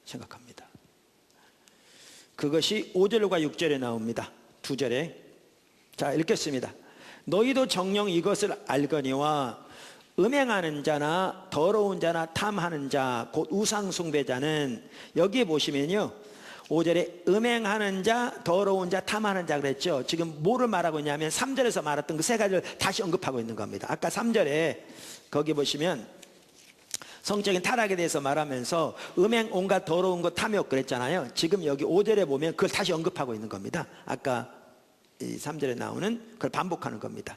심각합니다. 그것이 5절과 6절에 나옵니다. 2절에. 자, 읽겠습니다. 너희도 정녕 이것을 알거니와 음행하는 자나 더러운 자나 탐하는 자 곧 우상 숭배자는, 여기 보시면요 5절에 음행하는 자, 더러운 자, 탐하는 자 그랬죠. 지금 뭐를 말하고 있냐면 3절에서 말했던 그 세 가지를 다시 언급하고 있는 겁니다. 아까 3절에 거기 보시면 성적인 타락에 대해서 말하면서 음행, 온갖 더러운 것, 탐욕 그랬잖아요. 지금 여기 5절에 보면 그걸 다시 언급하고 있는 겁니다. 아까 이 3절에 나오는 그걸 반복하는 겁니다.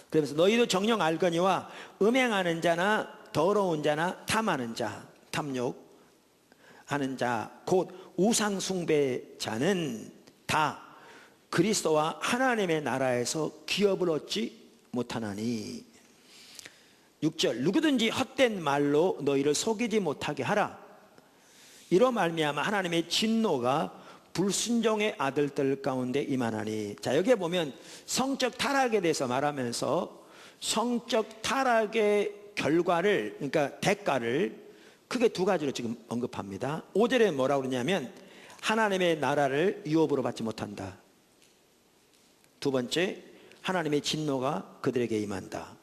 그러면서 너희도 정녕 알거니와 음행하는 자나 더러운 자나 탐하는 자, 탐욕하는 자 곧 우상 숭배자는 다 그리스도와 하나님의 나라에서 기업을 얻지 못하나니. 6절 누구든지 헛된 말로 너희를 속이지 못하게 하라. 이로 말미암아 하나님의 진노가 불순종의 아들들 가운데 임하나니. 자, 여기에 보면 성적 타락에 대해서 말하면서 성적 타락의 결과를, 그러니까 대가를 크게 두 가지로 지금 언급합니다. 5절에 뭐라고 그러냐면 하나님의 나라를 유업으로 받지 못한다. 두 번째, 하나님의 진노가 그들에게 임한다.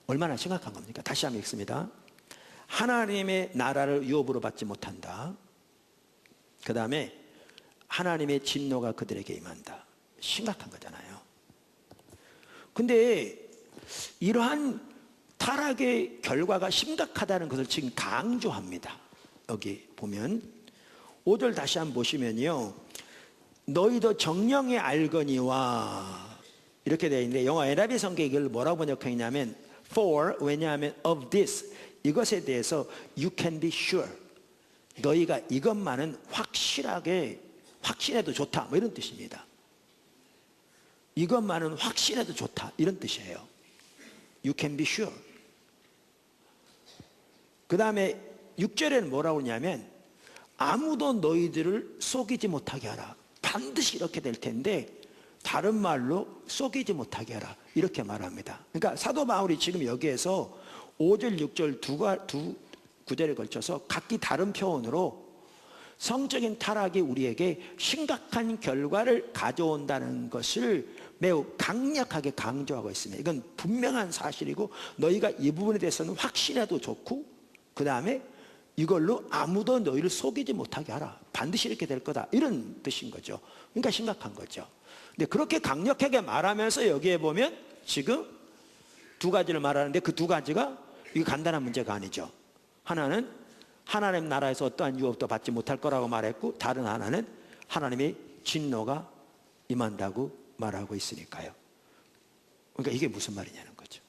얼마나 심각한 겁니까? 다시 한번 읽습니다. 하나님의 나라를 유업으로 받지 못한다. 그 다음에 하나님의 진노가 그들에게 임한다. 심각한 거잖아요. 근데 이러한 타락의 결과가 심각하다는 것을 지금 강조합니다. 여기 보면 5절 다시 한번 보시면요 너희도 정령에 알거니와 이렇게 되어 있는데 영어 NIV 성경이 이걸 뭐라고 번역했냐면 for, 왜냐하면 of this, 이것에 대해서 you can be sure, 너희가 이것만은 확신해도 좋다, 뭐 이런 뜻입니다. 이것만은 확신해도 좋다, 이런 뜻이에요. You can be sure. 그 다음에 6절에는 뭐라고 하냐면 아무도 너희들을 속이지 못하게 하라. 반드시 이렇게 될 텐데 다른 말로 속이지 못하게 하라, 이렇게 말합니다. 그러니까 사도 바울이 지금 여기에서 5절 6절 두 구절에 걸쳐서 각기 다른 표현으로 성적인 타락이 우리에게 심각한 결과를 가져온다는 것을 매우 강력하게 강조하고 있습니다. 이건 분명한 사실이고 너희가 이 부분에 대해서는 확신해도 좋고 그 다음에 이걸로 아무도 너희를 속이지 못하게 하라. 반드시 이렇게 될 거다, 이런 뜻인 거죠. 그러니까 심각한 거죠. 근데 그렇게 강력하게 말하면서 여기에 보면 지금 두 가지를 말하는데 그 두 가지가 이게 간단한 문제가 아니죠. 하나는 하나님 나라에서 어떠한 유업도 받지 못할 거라고 말했고, 다른 하나는 하나님의 진노가 임한다고 말하고 있으니까요. 그러니까 이게 무슨 말이냐는 거죠.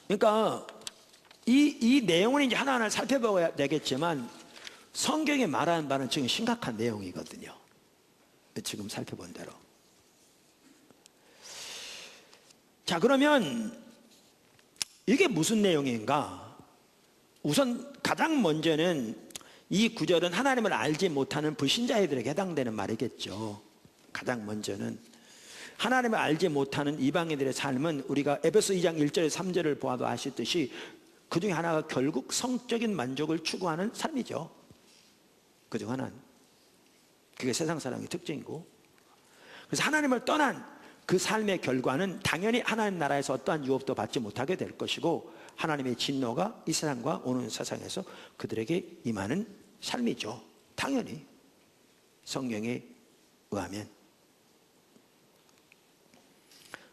그러니까 이 내용을 이제 하나하나 살펴봐야 되겠지만 성경에 말하는 바는 지금 심각한 내용이거든요. 지금 살펴본 대로. 자, 그러면 이게 무슨 내용인가? 우선 가장 먼저는 이 구절은 하나님을 알지 못하는 불신자들에게 해당되는 말이겠죠. 가장 먼저는 하나님을 알지 못하는 이방인들의 삶은 우리가 에베소 2장 1절 3절을 보아도 아시듯이 그 중에 하나가 결국 성적인 만족을 추구하는 삶이죠. 그 중 하나는. 그게 세상 사람의 특징이고, 그래서 하나님을 떠난 그 삶의 결과는 당연히 하나님 나라에서 어떠한 유업도 받지 못하게 될 것이고, 하나님의 진노가 이 세상과 오는 세상에서 그들에게 임하는 삶이죠. 당연히 성경에 의하면.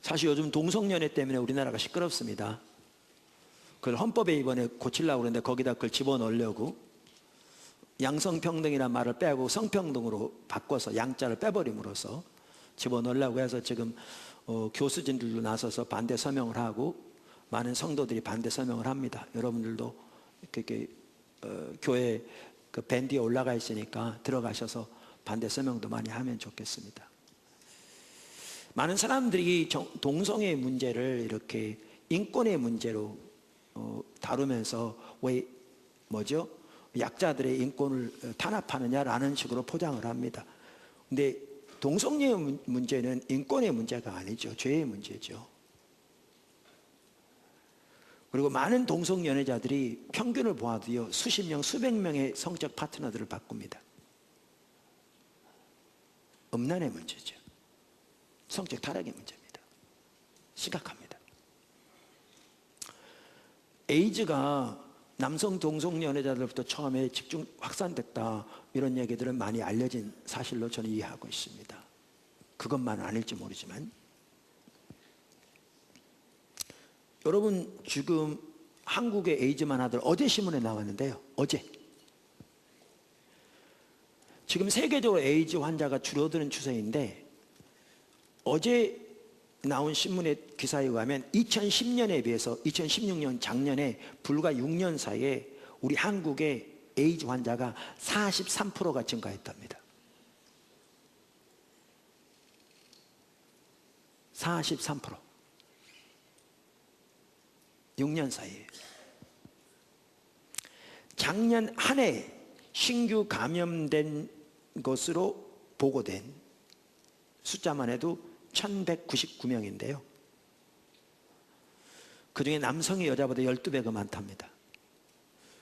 사실 요즘 동성연애 때문에 우리나라가 시끄럽습니다. 그걸 헌법에 이번에 고치려고 그러는데 거기다 그걸 집어넣으려고 양성평등이라는 말을 빼고 성평등으로 바꿔서 양자를 빼버림으로써 집어넣으려고 해서 지금 교수진들도 나서서 반대 서명을 하고 많은 성도들이 반대 서명을 합니다. 여러분들도 이렇게 교회 그 밴드에 올라가 있으니까 들어가셔서 반대 서명도 많이 하면 좋겠습니다. 많은 사람들이 동성애의 문제를 이렇게 인권의 문제로 다루면서 왜 약자들의 인권을 탄압하느냐라는 식으로 포장을 합니다. 근데 동성애 문제는 인권의 문제가 아니죠. 죄의 문제죠. 그리고 많은 동성연애자들이 평균을 보아도요, 수십 명, 수백 명의 성적 파트너들을 바꿉니다. 음란의 문제죠. 성적 타락의 문제입니다. 심각합니다. 에이즈가 남성 동성연애자들부터 처음에 집중 확산됐다, 이런 얘기들은 많이 알려진 사실로 저는 이해하고 있습니다. 그것만은 아닐지 모르지만, 여러분 지금 한국의 에이즈만 하더라, 어제 신문에 나왔는데요, 어제 지금 세계적으로 에이즈 환자가 줄어드는 추세인데, 어제 나온 신문의 기사에 의하면 2010년에 비해서 2016년 작년에 불과 6년 사이에 우리 한국의 에이즈 환자가 43%가 증가했답니다. 43%. 6년 사이에. 작년 한 해 신규 감염된 것으로 보고된 숫자만 해도 1199명인데요. 그중에 남성이 여자보다 12배가 많답니다.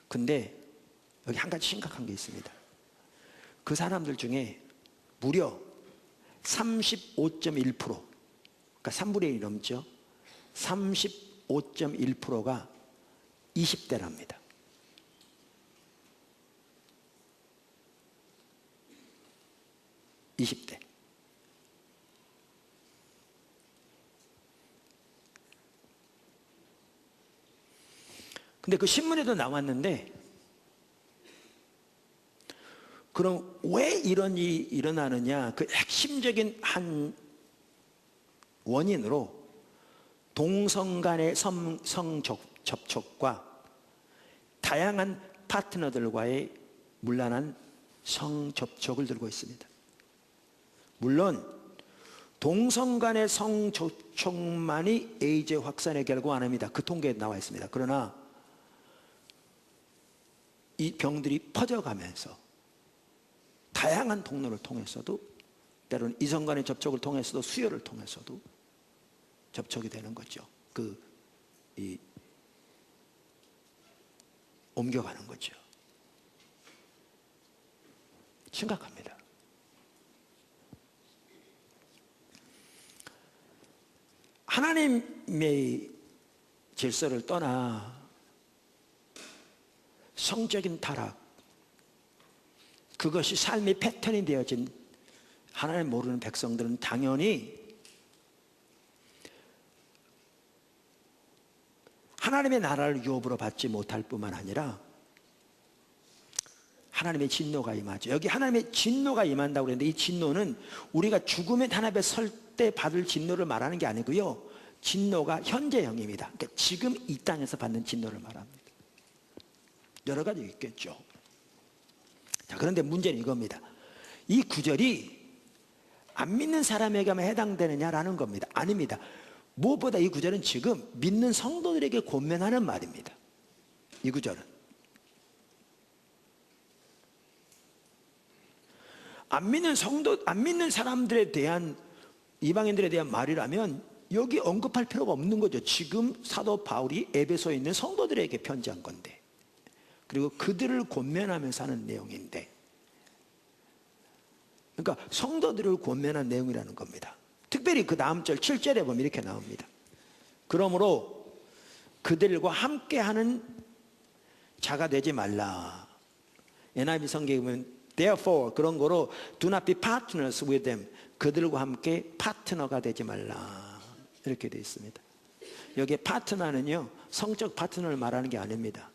근데 여기 한 가지 심각한 게 있습니다. 그 사람들 중에 무려 35.1%, 그러니까 3분의 1이 넘죠. 35.1%가 20대랍니다. 근데 그 신문에도 나왔는데, 그럼 왜 이런 일이 일어나느냐, 그 핵심적인 한 원인으로 동성 간의 성접촉과 다양한 파트너들과의 문란한 성접촉을 들고 있습니다. 물론 동성 간의 성접촉만이 에이즈 확산의 결과 아닙니다. 그 통계에 나와 있습니다. 그러나 이 병들이 퍼져가면서 다양한 통로를 통해서도, 때로는 이성 간의 접촉을 통해서도, 수혈을 통해서도 접촉이 되는 거죠. 옮겨가는 거죠. 심각합니다. 하나님의 질서를 떠나 성적인 타락, 그것이 삶의 패턴이 되어진 하나님 모르는 백성들은 당연히 하나님의 나라를 유업으로 받지 못할 뿐만 아니라 하나님의 진노가 임하죠. 여기 하나님의 진노가 임한다고 그랬는데, 이 진노는 우리가 죽음의 단 앞에 설 때 받을 진노를 말하는 게 아니고요, 진노가 현재형입니다. 그러니까 지금 이 땅에서 받는 진노를 말합니다. 여러 가지 있겠죠. 자, 그런데 문제는 이겁니다. 이 구절이 안 믿는 사람에게만 해당되느냐라는 겁니다. 아닙니다. 무엇보다 이 구절은 지금 믿는 성도들에게 권면하는 말입니다. 이 구절은 안 믿는 사람들에 대한, 이방인들에 대한 말이라면 여기 언급할 필요가 없는 거죠. 지금 사도 바울이 에베소에 있는 성도들에게 편지한 건데, 그리고 그들을 권면하면서 하는 내용인데, 그러니까 성도들을 권면한 내용이라는 겁니다. 특별히 그 다음 절 7절에 보면 이렇게 나옵니다. 그러므로 그들과 함께하는 자가 되지 말라. NIV 성경에 보면 therefore, 그런 거로 do not be partners with them. 그들과 함께 파트너가 되지 말라, 이렇게 되어 있습니다. 여기에 파트너는요, 성적 파트너를 말하는 게 아닙니다.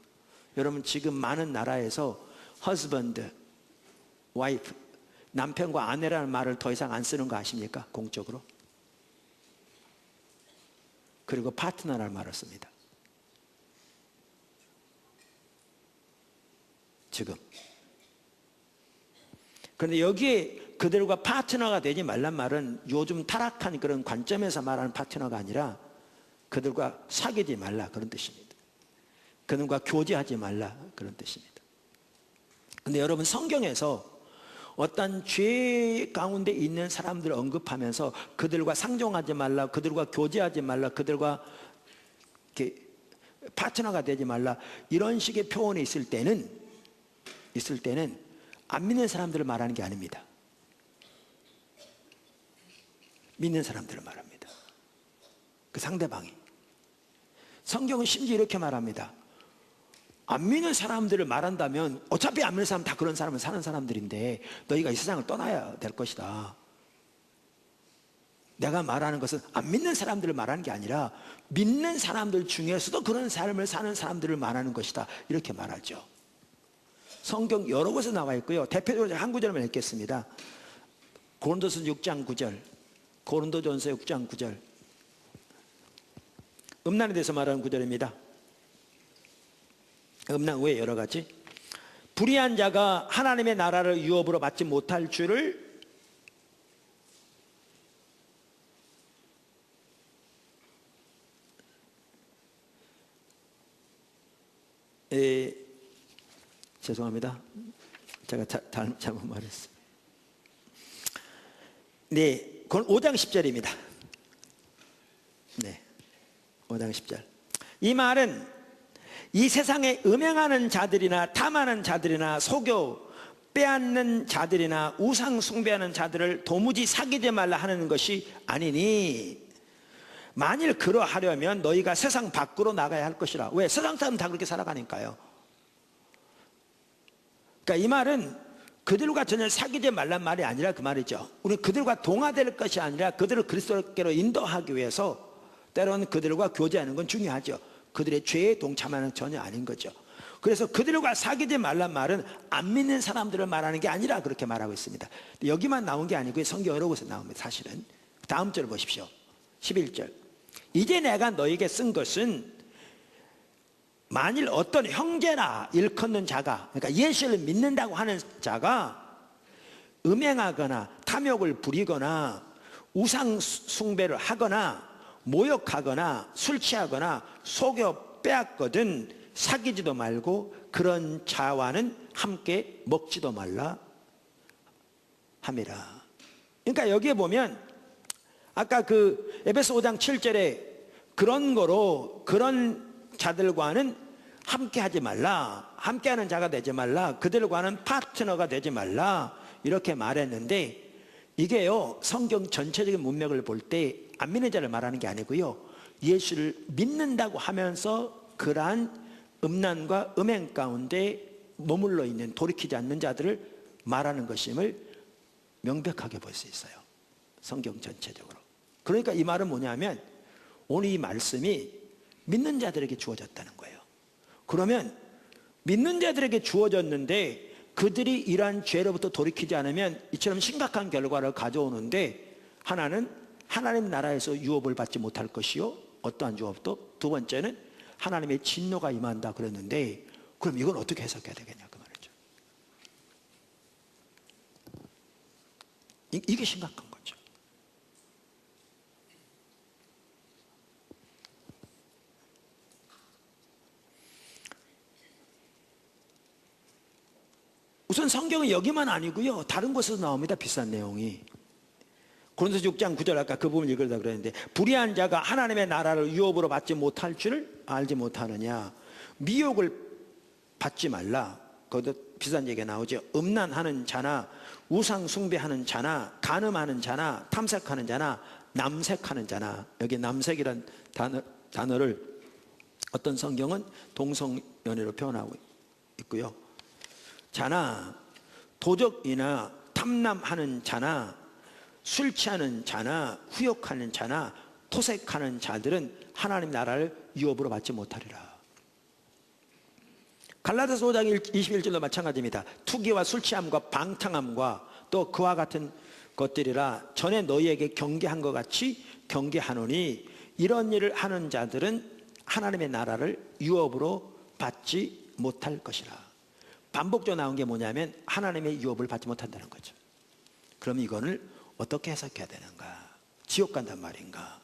여러분, 지금 많은 나라에서 husband, wife, 남편과 아내라는 말을 더 이상 안 쓰는 거 아십니까? 공적으로. 그리고 파트너라는 말을 씁니다. 지금. 그런데 여기에 그들과 파트너가 되지 말란 말은 요즘 타락한 그런 관점에서 말하는 파트너가 아니라 그들과 사귀지 말라, 그런 뜻입니다. 그들과 교제하지 말라, 그런 뜻입니다. 그런데 여러분, 성경에서 어떤 죄 가운데 있는 사람들을 언급하면서 그들과 상종하지 말라, 그들과 교제하지 말라, 그들과 이렇게 파트너가 되지 말라, 이런 식의 표현이 있을 때는 안 믿는 사람들을 말하는 게 아닙니다. 믿는 사람들을 말합니다. 그 상대방이. 성경은 심지어 이렇게 말합니다. 안 믿는 사람들을 말한다면 어차피 안 믿는 사람 다 그런 사람은 사는 사람들인데 너희가 이 세상을 떠나야 될 것이다. 내가 말하는 것은 안 믿는 사람들을 말하는 게 아니라 믿는 사람들 중에서도 그런 삶을 사는 사람들을 말하는 것이다, 이렇게 말하죠. 성경 여러 곳에 나와 있고요. 대표적으로 한 구절만 읽겠습니다. 고린도서 6장 9절, 고린도전서 6장 9절, 음란에 대해서 말하는 구절입니다. 음란 외에 여러 가지. 불의한 자가 하나님의 나라를 유업으로 받지 못할 줄을 죄송합니다. 제가 잘못 말했어요. 네, 그건 5장 10절입니다. 네, 5장 10절. 이 말은 이 세상에 음행하는 자들이나 탐하는 자들이나 속여 빼앗는 자들이나 우상 숭배하는 자들을 도무지 사귀지 말라 하는 것이 아니니, 만일 그러하려면 너희가 세상 밖으로 나가야 할 것이라. 왜? 세상 사람 다 그렇게 살아가니까요. 그러니까 이 말은 그들과 전혀 사귀지 말란 말이 아니라 그 말이죠. 우리 그들과 동화될 것이 아니라 그들을 그리스도께로 인도하기 위해서 때로는 그들과 교제하는 건 중요하죠. 그들의 죄에 동참하는 전혀 아닌 거죠. 그래서 그들과 사귀지 말란 말은 안 믿는 사람들을 말하는 게 아니라 그렇게 말하고 있습니다. 여기만 나온 게 아니고요, 성경 여러 곳에 나옵니다. 사실은 다음 절 보십시오. 11절. 이제 내가 너에게 쓴 것은 만일 어떤 형제나 일컫는 자가, 그러니까 예수를 믿는다고 하는 자가 음행하거나 탐욕을 부리거나 우상 숭배를 하거나 모욕하거나 술 취하거나 속여 빼앗거든 사귀지도 말고 그런 자와는 함께 먹지도 말라 함이라. 그러니까 여기에 보면 아까 그 에베소 5장 7절에 그런 거로 그런 자들과는 함께 하지 말라, 함께하는 자가 되지 말라, 그들과는 파트너가 되지 말라, 이렇게 말했는데, 이게요, 성경 전체적인 문맥을 볼 때 안 믿는 자를 말하는 게 아니고요, 예수를 믿는다고 하면서 그러한 음란과 음행 가운데 머물러 있는, 돌이키지 않는 자들을 말하는 것임을 명백하게 볼 수 있어요, 성경 전체적으로. 그러니까 이 말은 뭐냐면 오늘 이 말씀이 믿는 자들에게 주어졌다는 거예요. 그러면 믿는 자들에게 주어졌는데 그들이 이러한 죄로부터 돌이키지 않으면 이처럼 심각한 결과를 가져오는데, 하나는 하나님 나라에서 유업을 받지 못할 것이요, 어떠한 유업도. 두 번째는 하나님의 진노가 임한다 그랬는데, 그럼 이건 어떻게 해석해야 되겠냐 그 말이죠. 이게 심각한 거죠. 우선 성경은 여기만 아니고요, 다른 곳에서 나옵니다. 비슷한 내용이. 고린도서 6장 9절 아까 그 부분 읽으려고 그랬는데, 불의한 자가 하나님의 나라를 유업으로 받지 못할 줄을 알지 못하느냐. 미혹을 받지 말라. 거기도 비슷한 얘기가 나오죠. 음란하는 자나 우상 숭배하는 자나 간음하는 자나 탐색하는 자나 남색하는 자나. 여기 남색이란 단어를 어떤 성경은 동성연애로 표현하고 있고요. 자나 도적이나 탐남하는 자나 술 취하는 자나 후욕하는 자나 토색하는 자들은 하나님 나라를 유업으로 받지 못하리라. 갈라디아서 5장 21절도 마찬가지입니다. 투기와 술 취함과 방탕함과 또 그와 같은 것들이라 전에 너희에게 경계한 것 같이 경계하노니 이런 일을 하는 자들은 하나님의 나라를 유업으로 받지 못할 것이라. 반복적으로 나온 게 뭐냐면 하나님의 유업을 받지 못한다는 거죠. 그럼 이거를 어떻게 해석해야 되는가? 지옥 간단 말인가?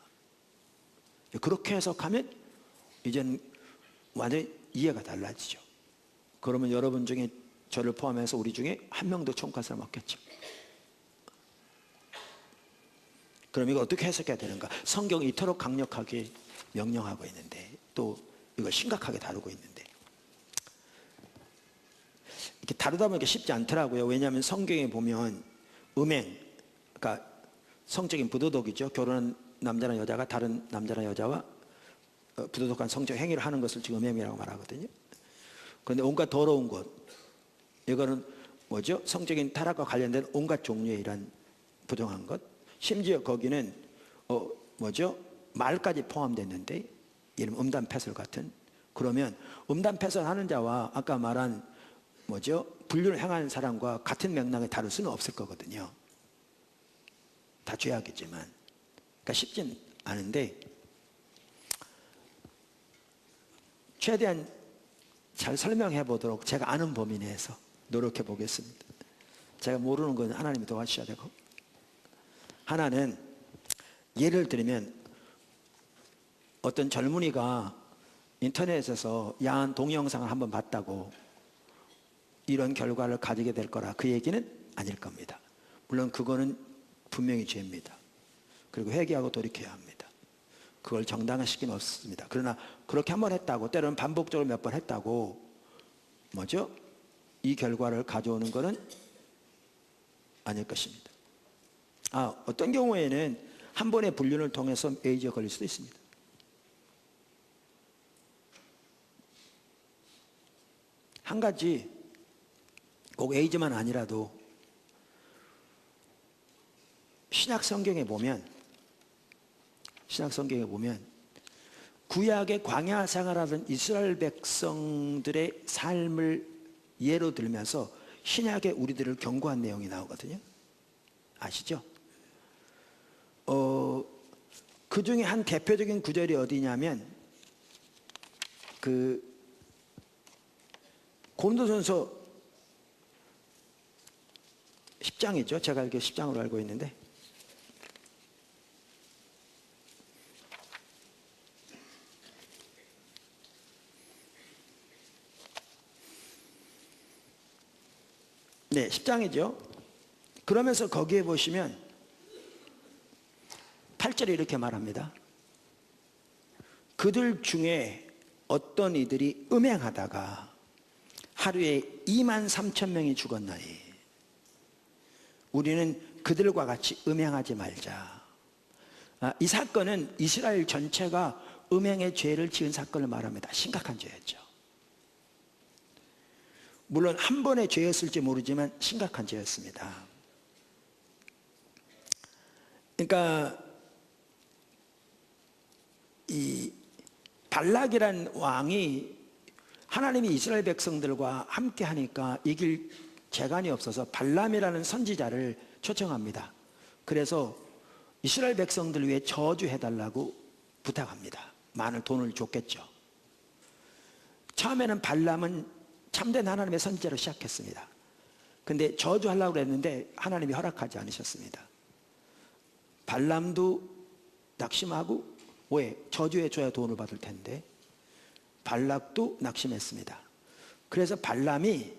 그렇게 해석하면 이제는 완전히 이해가 달라지죠. 그러면 여러분 중에 저를 포함해서 우리 중에 한 명도 천국 갈 사람 없겠죠. 그럼 이거 어떻게 해석해야 되는가? 성경이 이토록 강력하게 명령하고 있는데, 또 이걸 심각하게 다루고 있는데, 이렇게 다루다 보니까 쉽지 않더라고요. 왜냐하면 성경에 보면 음행, 그러니까 성적인 부도덕이죠. 결혼한 남자나 여자가 다른 남자나 여자와 부도덕한 성적 행위를 하는 것을 지금 음행이라고 말하거든요. 그런데 온갖 더러운 것, 이거는 뭐죠? 성적인 타락과 관련된 온갖 종류의 이런 부정한 것, 심지어 거기는 뭐죠? 말까지 포함됐는데, 이름 음담패설 같은. 그러면 음담패설 하는 자와 아까 말한 뭐죠? 불륜을 행하는 사람과 같은 맥락에 다룰 수는 없을 거거든요. 다 죄악이지만. 그러니까 쉽진 않은데, 최대한 잘 설명해 보도록 제가 아는 범위 내에서 노력해 보겠습니다. 제가 모르는 건 하나님이 도와주셔야 되고. 하나는, 예를 들면 어떤 젊은이가 인터넷에서 야한 동영상을 한번 봤다고 이런 결과를 가지게 될 거라, 그 얘기는 아닐 겁니다. 물론 그거는 분명히 죄입니다. 그리고 회개하고 돌이켜야 합니다. 그걸 정당한 시기는 없습니다. 그러나 그렇게 한 번 했다고, 때로는 반복적으로 몇 번 했다고 뭐죠? 이 결과를 가져오는 것은 아닐 것입니다. 어떤 경우에는 한 번의 불륜을 통해서 에이즈에 걸릴 수도 있습니다. 한 가지, 꼭 에이즈만 아니라도 신약 성경에 보면 구약의 광야 생활하던 이스라엘 백성들의 삶을 예로 들면서 신약의 우리들을 경고한 내용이 나오거든요. 아시죠? 그 중에 한 대표적인 구절이 어디냐면 그 고린도전서 10장이죠. 제가 알기로 10장으로 알고 있는데, 네, 10장이죠. 그러면서 거기에 보시면 8절에 이렇게 말합니다. 그들 중에 어떤 이들이 음행하다가 하루에 23,000명이 죽었나니 우리는 그들과 같이 음행하지 말자. 이 사건은 이스라엘 전체가 음행의 죄를 지은 사건을 말합니다. 심각한 죄였죠. 물론 한 번의 죄였을지 모르지만 심각한 죄였습니다. 그러니까 이 발락이란 왕이 하나님이 이스라엘 백성들과 함께 하니까 이길 재간이 없어서 발람이라는 선지자를 초청합니다. 그래서 이스라엘 백성들 위해 저주해달라고 부탁합니다. 많은 돈을 줬겠죠. 처음에는 발람은 참된 하나님의 선지자로 시작했습니다. 근데 저주하려고 했는데 하나님이 허락하지 않으셨습니다. 발람도 낙심하고, 왜? 저주해 줘야 돈을 받을 텐데. 발락도 낙심했습니다. 그래서 발람이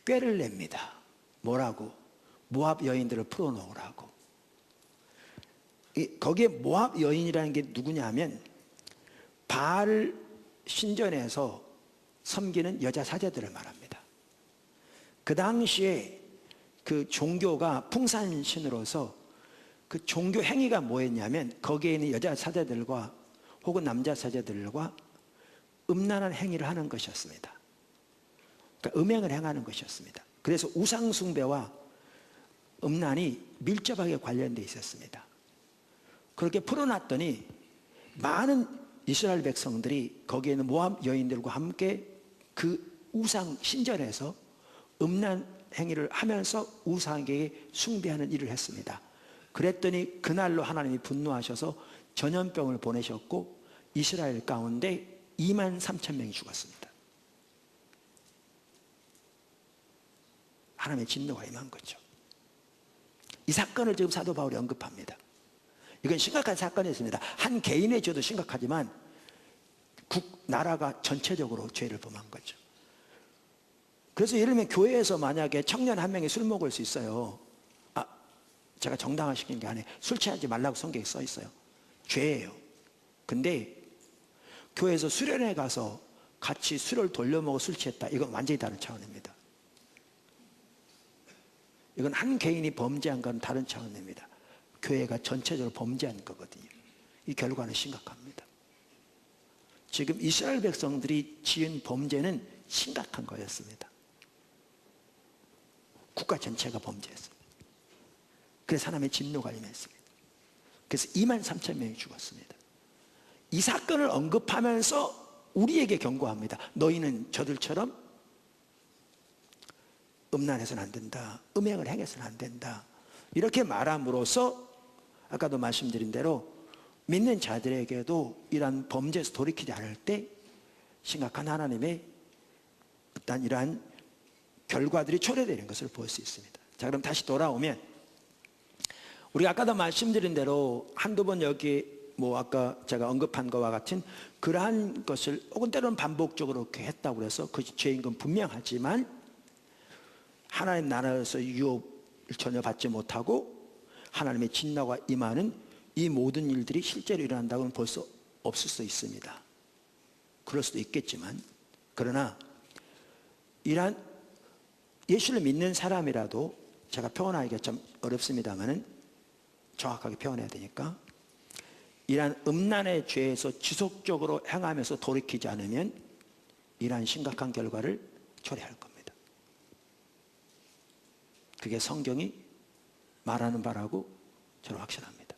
꾀를 냅니다. 뭐라고? 모압 여인들을 풀어놓으라고. 거기에 모압 여인이라는 게 누구냐면 바알 신전에서 섬기는 여자 사제들을 말합니다. 그 당시에 그 종교가 풍산신으로서 그 종교 행위가 뭐였냐면 거기에 있는 여자 사제들과 혹은 남자 사제들과 음란한 행위를 하는 것이었습니다. 그러니까 음행을 행하는 것이었습니다. 그래서 우상숭배와 음란이 밀접하게 관련되어 있었습니다. 그렇게 풀어놨더니 많은 이스라엘 백성들이 거기에 있는 모압 여인들과 함께 그 우상 신전에서 음란 행위를 하면서 우상에게 숭배하는 일을 했습니다. 그랬더니 그날로 하나님이 분노하셔서 전염병을 보내셨고 이스라엘 가운데 2만 3천 명이 죽었습니다. 하나님의 진노가 임한 거죠. 이 사건을 지금 사도 바울이 언급합니다. 이건 심각한 사건이었습니다. 한 개인의 죄도 심각하지만 나라가 전체적으로 죄를 범한 거죠. 그래서 예를 들면 교회에서 만약에 청년 한 명이 술 먹을 수 있어요. 제가 정당화시킨 게 아니에요. 술 취하지 말라고 성경에 써 있어요. 죄예요. 근데 교회에서 수련회 가서 같이 술을 돌려먹어 술 취했다. 이건 완전히 다른 차원입니다. 이건 한 개인이 범죄한 건 다른 차원입니다. 교회가 전체적으로 범죄한 거거든요. 이 결과는 심각합니다. 지금 이스라엘 백성들이 지은 범죄는 심각한 거였습니다. 국가 전체가 범죄했습니다. 그래서 하나님의 진노가 임했습니다. 그래서 2만 3천 명이 죽었습니다. 이 사건을 언급하면서 우리에게 경고합니다. 너희는 저들처럼 음란해서는 안 된다. 음행을 행해서는 안 된다. 이렇게 말함으로써 아까도 말씀드린 대로 믿는 자들에게도 이러한 범죄에서 돌이키지 않을 때 심각한 하나님의 어떤 이러한 결과들이 초래되는 것을 볼 수 있습니다. 자, 그럼 다시 돌아오면 우리가 아까도 말씀드린 대로 한두 번 여기 아까 제가 언급한 것과 같은 그러한 것을 혹은 때로는 반복적으로 그렇게 했다고 해서 그 죄인 건 분명하지만 하나님 나라에서 유업을 전혀 받지 못하고 하나님의 진노가 임하는 이 모든 일들이 실제로 일어난다고는 벌써 없을 수 있습니다. 그럴 수도 있겠지만 그러나 이러한 예수를 믿는 사람이라도 제가 표현하기가 좀 어렵습니다만은 정확하게 표현해야 되니까 이러한 음란의 죄에서 지속적으로 행하면서 돌이키지 않으면 이러한 심각한 결과를 초래할 겁니다. 그게 성경이 말하는 바라고 저는 확신합니다.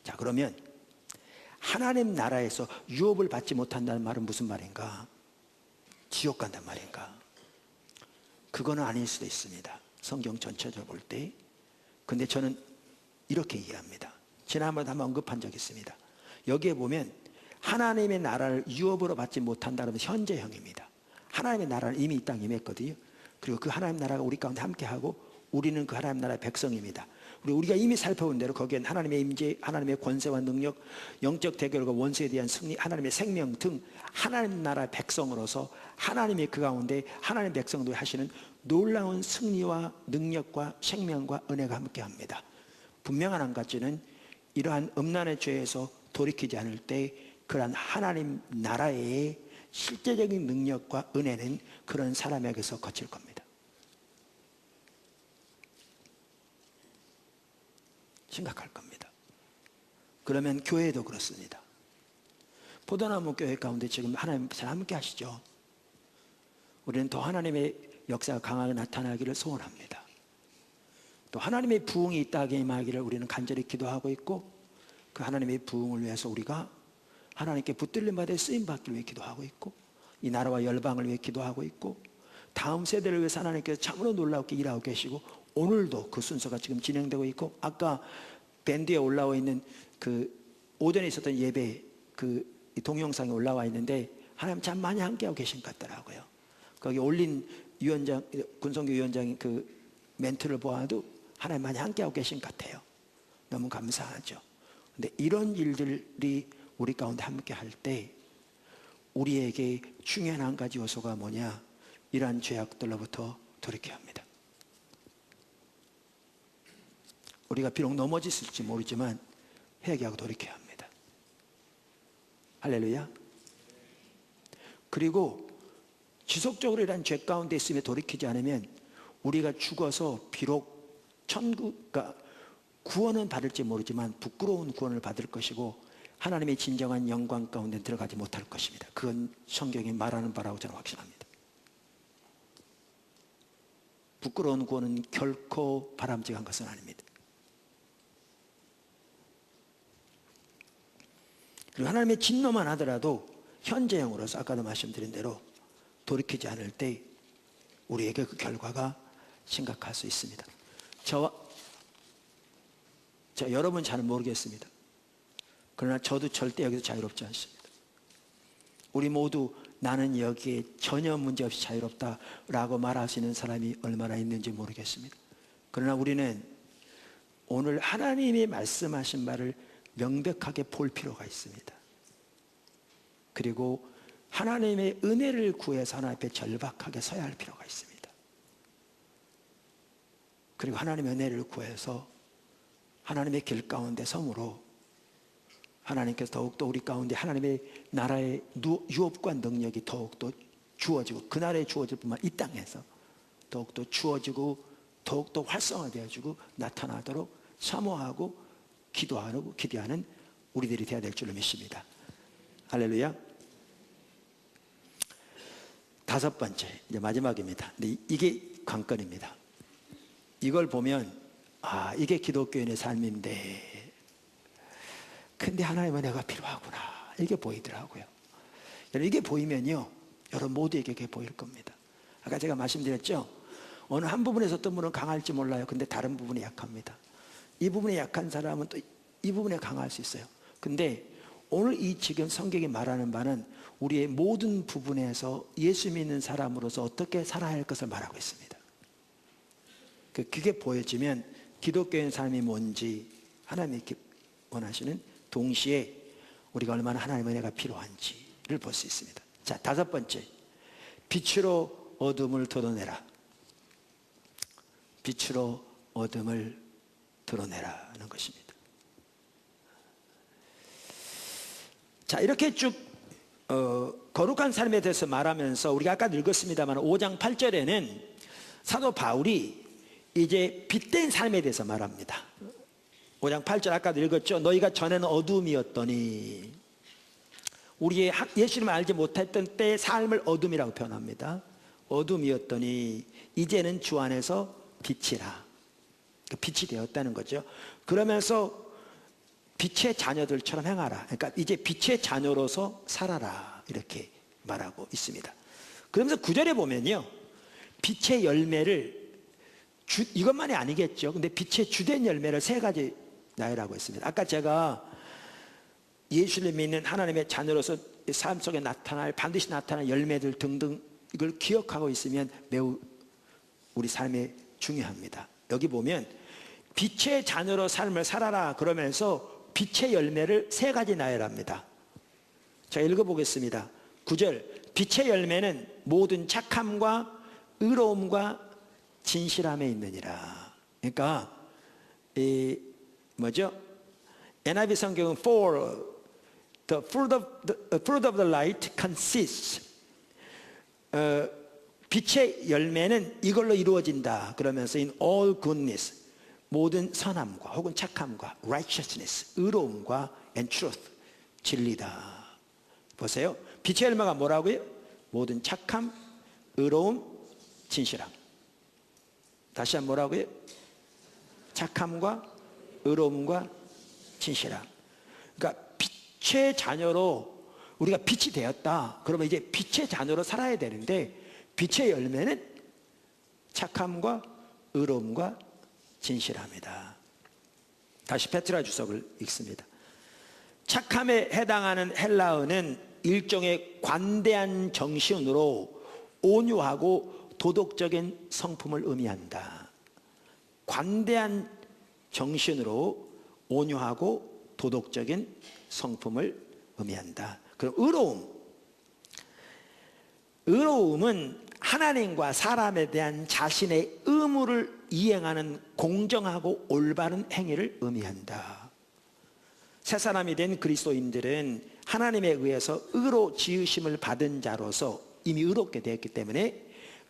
자, 그러면 하나님 나라에서 유업을 받지 못한다는 말은 무슨 말인가? 지옥 간단 말인가? 그거는 아닐 수도 있습니다. 성경 전체적으로 볼 때. 근데 저는 이렇게 이해합니다. 지난번에 한번 언급한 적이 있습니다. 여기에 보면 하나님의 나라를 유업으로 받지 못한다는 현재형입니다. 하나님의 나라는 이미 이 땅에 임했거든요. 그리고 그 하나님 나라가 우리 가운데 함께하고 우리는 그 하나님 나라의 백성입니다. 우리가 이미 살펴본 대로 거기엔 하나님의 임재, 하나님의 권세와 능력, 영적 대결과 원수에 대한 승리, 하나님의 생명 등 하나님 나라의 백성으로서 하나님이 그 가운데 하나님의 백성들이 하시는 놀라운 승리와 능력과 생명과 은혜가 함께합니다. 분명한 한 가지는 이러한 음란의 죄에서 돌이키지 않을 때 그러한 하나님 나라의 실제적인 능력과 은혜는 그런 사람에게서 거칠 겁니다. 심각할 겁니다. 그러면 교회도 그렇습니다. 포도나무 교회 가운데 지금 하나님 잘 함께 하시죠. 우리는 더 하나님의 역사가 강하게 나타나기를 소원합니다. 또 하나님의 부흥이 이 땅에 임하기를 우리는 간절히 기도하고 있고 그 하나님의 부흥을 위해서 우리가 하나님께 붙들림 받아 쓰임받기를 위해 기도하고 있고 이 나라와 열방을 위해 기도하고 있고 다음 세대를 위해서 하나님께서 참으로 놀랍게 일하고 계시고 오늘도 그 순서가 지금 진행되고 있고 아까 밴드에 올라와 있는 그 오전에 있었던 예배 그 동영상이 올라와 있는데 하나님 참 많이 함께하고 계신 것 같더라고요. 거기 올린 위원장, 군성교 위원장의 그 멘트를 보아도 하나님 많이 함께하고 계신 것 같아요. 너무 감사하죠. 근데 이런 일들이 우리 가운데 함께 할 때 우리에게 중요한 한 가지 요소가 뭐냐? 이러한 죄악들로부터 돌이켜야 합니다. 우리가 비록 넘어졌을지 모르지만 회개하고 돌이켜야 합니다. 할렐루야. 그리고 지속적으로 이러한 죄 가운데 있으며 돌이키지 않으면 우리가 죽어서 비록 그러니까 구원은 받을지 모르지만 부끄러운 구원을 받을 것이고 하나님의 진정한 영광 가운데 들어가지 못할 것입니다. 그건 성경이 말하는 바라고 저는 확신합니다. 부끄러운 구원은 결코 바람직한 것은 아닙니다. 그리고 하나님의 진노만 하더라도 현재형으로서 아까도 말씀드린 대로 돌이키지 않을 때 우리에게 그 결과가 심각할 수 있습니다. 여러분 잘 모르겠습니다. 그러나 저도 절대 여기서 자유롭지 않습니다. 우리 모두 나는 여기에 전혀 문제없이 자유롭다라고 말할 수 있는 사람이 얼마나 있는지 모르겠습니다. 그러나 우리는 오늘 하나님이 말씀하신 말을 명백하게 볼 필요가 있습니다. 그리고 하나님의 은혜를 구해서 하나님 앞에 절박하게 서야 할 필요가 있습니다. 그리고 하나님의 은혜를 구해서 하나님의 길 가운데 섬으로 하나님께서 더욱더 우리 가운데 하나님의 나라의 유업과 능력이 더욱더 주어지고 그날에 주어질 뿐만 이 땅에서 더욱더 주어지고 더욱더 활성화되어지고 나타나도록 사모하고 기도하는 우리들이 되어야 될 줄로 믿습니다. 할렐루야. 다섯 번째, 이제 마지막입니다. 근데 이게 관건입니다. 이걸 보면 이게 기독교인의 삶인데 근데 하나님의 은혜가 필요하구나 이게 보이더라고요. 이게 보이면요 여러분 모두에게 그게 보일 겁니다. 아까 제가 말씀드렸죠. 어느 한 부분에서 어떤 분은 강할지 몰라요. 근데 다른 부분이 약합니다. 이 부분에 약한 사람은 또 이 부분에 강할 수 있어요. 근데 오늘 이 지금 성경이 말하는 바는 우리의 모든 부분에서 예수 믿는 사람으로서 어떻게 살아야 할 것을 말하고 있습니다. 그게 보여지면 기독교인 삶이 뭔지 하나님이 원하시는 동시에 우리가 얼마나 하나님의 은혜가 필요한지를 볼 수 있습니다. 자, 다섯 번째, 빛으로 어둠을 드러내라. 빛으로 어둠을 드러내라는 것입니다. 자, 이렇게 쭉 거룩한 삶에 대해서 말하면서 우리가 아까 읽었습니다만 5장 8절에는 사도 바울이 이제 빛된 삶에 대해서 말합니다. 5장 8절 아까도 읽었죠. 너희가 전에는 어둠이었더니 우리의 예수님을 알지 못했던 때의 삶을 어둠이라고 표현합니다. 어둠이었더니 이제는 주 안에서 빛이라. 빛이 되었다는 거죠. 그러면서 빛의 자녀들처럼 행하라. 그러니까 이제 빛의 자녀로서 살아라. 이렇게 말하고 있습니다. 그러면서 9절에 보면요. 빛의 열매를 이것만이 아니겠죠. 근데 빛의 주된 열매를 세 가지 나열하고 있습니다. 아까 제가 예수를 믿는 하나님의 자녀로서 삶 속에 반드시 나타날 열매들 등등 이걸 기억하고 있으면 매우 우리 삶에 중요합니다. 여기 보면 빛의 자녀로 삶을 살아라 그러면서 빛의 열매를 세 가지 나열합니다. 자, 읽어보겠습니다. 9절, 빛의 열매는 모든 착함과 의로움과 진실함에 있느니라. 그러니까 NIV 성경은 For the fruit of the light consists. 빛의 열매는 이걸로 이루어진다. 그러면서 in all goodness, 모든 선함과 혹은 착함과 righteousness, 의로움과 and truth, 진리다. 보세요. 빛의 열매가 뭐라고요? 모든 착함, 의로움, 진실함. 다시 한번 뭐라고요? 착함과 의로움과 진실함. 그러니까 빛의 자녀로 우리가 빛이 되었다. 그러면 이제 빛의 자녀로 살아야 되는데 빛의 열매는 착함과 의로움과 진실함이다. 다시 페트라 주석을 읽습니다. 착함에 해당하는 헬라어는 일종의 관대한 정신으로 온유하고 도덕적인 성품을 의미한다. 관대한 정신으로 온유하고 도덕적인 성품을 의미한다. 그럼 의로움은 하나님과 사람에 대한 자신의 의무를 이행하는 공정하고 올바른 행위를 의미한다. 새 사람이 된 그리스도인들은 하나님에 의해서 의로 지으심을 받은 자로서 이미 의롭게 되었기 때문에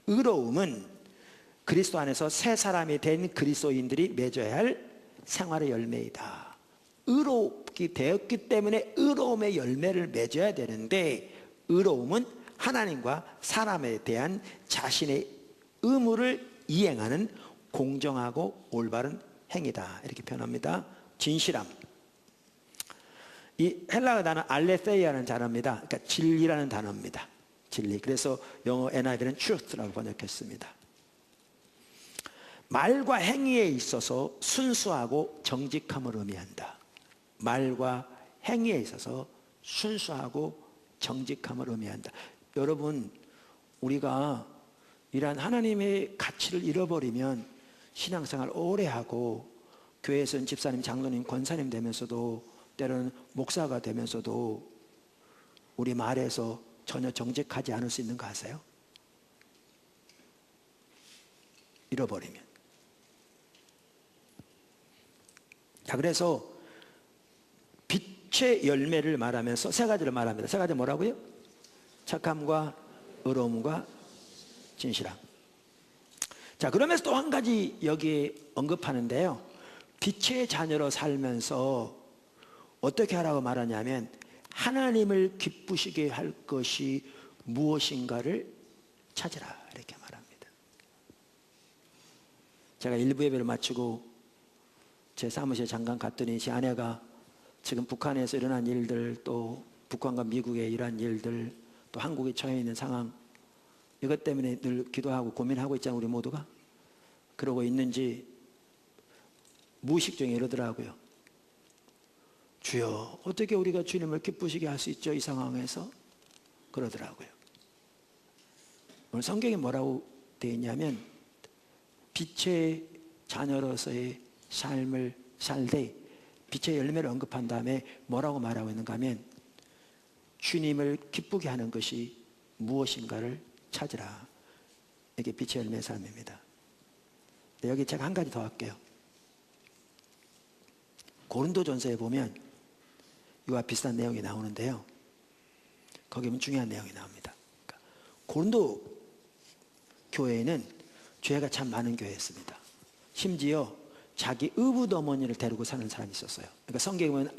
의로움은 그리스도 안에서 새 사람이 된 그리스도인들이 맺어야 할 생활의 열매이다. 의롭게 되었기 때문에 의로움의 열매를 맺어야 되는데, 의로움은 하나님과 사람에 대한 자신의 의무를 이행하는 공정하고 올바른 행위다. 이렇게 표현합니다. 진실함. 이 헬라어 단어 알레세이아라는 단어입니다. 그러니까 진리라는 단어입니다. 진리. 그래서 영어 NIV는 truth라고 번역했습니다. 말과 행위에 있어서 순수하고 정직함을 의미한다. 말과 행위에 있어서 순수하고 정직함을 의미한다. 여러분, 우리가 이러한 하나님의 가치를 잃어버리면 신앙생활 오래 하고 교회에서는 집사님, 장로님, 권사님 되면서도 때로는 목사가 되면서도 우리 말에서 전혀 정직하지 않을 수 있는 거 아세요? 잃어버리면. 자, 그래서 빛의 열매를 말하면서 세 가지를 말합니다. 세 가지 뭐라고요? 착함과 의로움과 진실함. 자, 그러면서 또 한 가지 여기에 언급하는데요. 빛의 자녀로 살면서 어떻게 하라고 말하냐면 하나님을 기쁘시게 할 것이 무엇인가를 찾으라, 이렇게 말합니다. 제가 일부 예배를 마치고 제 사무실에 잠깐 갔더니 제 아내가 지금 북한에서 일어난 일들, 또 북한과 미국의 일어난 일들, 또 한국에 처해 있는 상황, 이것 때문에 늘 기도하고 고민하고 있잖아요. 우리 모두가. 그러고 있는지 무의식 중에 이러더라고요. 주여, 어떻게 우리가 주님을 기쁘시게 할 수 있죠, 이 상황에서? 그러더라고요. 오늘 성경에 뭐라고 되어 있냐면 빛의 자녀로서의 삶을 살되 빛의 열매를 언급한 다음에 뭐라고 말하고 있는가 하면 주님을 기쁘게 하는 것이 무엇인가를 찾으라. 이게 빛의 열매의 삶입니다. 여기 제가 한 가지 더 할게요. 고린도전서에 보면 이와 비슷한 내용이 나오는데요. 거기 보면 중요한 내용이 나옵니다. 그러니까 고린도 교회에는 죄가 참 많은 교회였습니다. 심지어 자기 의붓어머니를 데리고 사는 사람이 있었어요. 그러니까 성경에 보면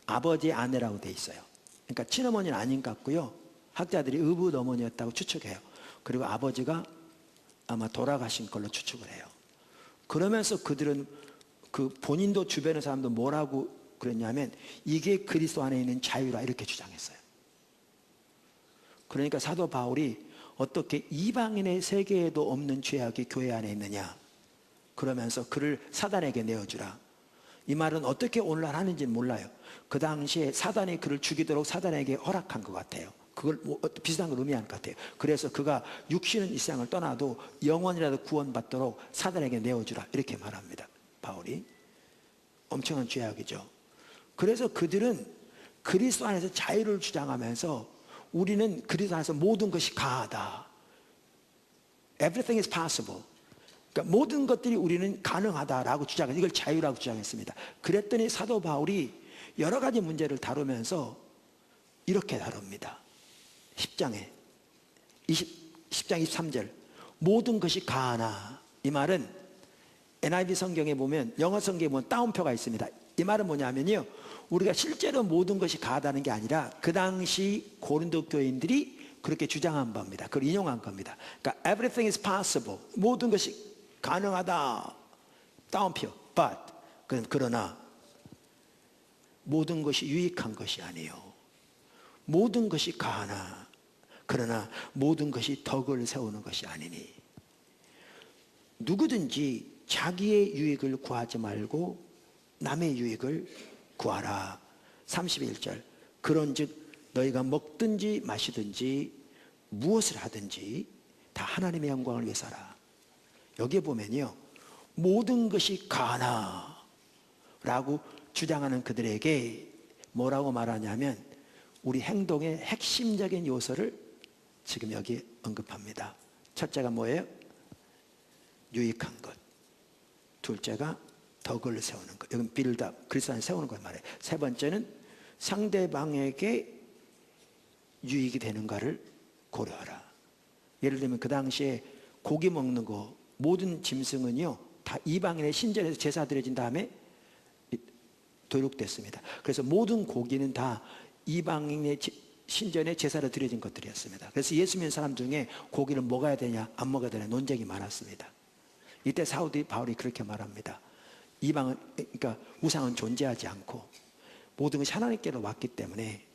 아버지의 아내라고 돼 있어요. 그러니까 친어머니는 아닌 것 같고요. 학자들이 의붓어머니였다고 추측해요. 그리고 아버지가 아마 돌아가신 걸로 추측을 해요. 그러면서 그들은 그 본인도 주변의 사람도 뭐라고 그랬냐면 이게 그리스도 안에 있는 자유라, 이렇게 주장했어요. 그러니까 사도 바울이 어떻게 이방인의 세계에도 없는 죄악이 교회 안에 있느냐, 그러면서 그를 사단에게 내어주라. 이 말은 어떻게 오늘날 하는지는 몰라요. 그 당시에 사단이 그를 죽이도록 사단에게 허락한 것 같아요. 그걸 비슷한 걸 의미하는 것 같아요. 그래서 그가 육신은 이 세상을 떠나도 영원이라도 구원받도록 사단에게 내어주라, 이렇게 말합니다. 바울이. 엄청난 죄악이죠. 그래서 그들은 그리스도 안에서 자유를 주장하면서 우리는 그리스도 안에서 모든 것이 가하다. Everything is possible. 그러니까 모든 것들이 우리는 가능하다라고 주장해서 이걸 자유라고 주장했습니다. 그랬더니 사도 바울이 여러 가지 문제를 다루면서 이렇게 다룹니다. 10장 23절. 모든 것이 가하나. 이 말은 NIV 성경에 보면, 영어 성경에 보면 따옴표가 있습니다. 이 말은 뭐냐면요, 우리가 실제로 모든 것이 가하다는 게 아니라 그 당시 고린도 교인들이 그렇게 주장한 겁니다. 그걸 인용한 겁니다. 그러니까 everything is possible. 모든 것이 가능하다. 따옴표. But 그러나 모든 것이 유익한 것이 아니요. 모든 것이 가하나 그러나 모든 것이 덕을 세우는 것이 아니니. 누구든지 자기의 유익을 구하지 말고 남의 유익을 구하라. 31절. 그런즉 너희가 먹든지 마시든지 무엇을 하든지 다 다 하나님의 영광을 위해서라. 여기에 보면요, 모든 것이 가나라고 주장하는 그들에게 뭐라고 말하냐면 우리 행동의 핵심적인 요소를 지금 여기 언급합니다. 첫째가 뭐예요? 유익한 것. 둘째가 덕을 세우는 것. 여기 빌드업, 그리스도 안에 세우는 걸 말해요. 세 번째는 상대방에게 유익이 되는가를 고려하라. 예를 들면 그 당시에 고기 먹는 거, 모든 짐승은요 다 이방인의 신전에서 제사 드려진 다음에 도륙됐습니다. 그래서 모든 고기는 다 이방인의 신전에 제사를 드려진 것들이었습니다. 그래서 예수 믿는 사람 중에 고기를 먹어야 되냐 안 먹어야 되냐 논쟁이 많았습니다. 이때 사도 바울이 그렇게 말합니다. 이방은, 그러니까 우상은 존재하지 않고 모든 것이 하나님께로 왔기 때문에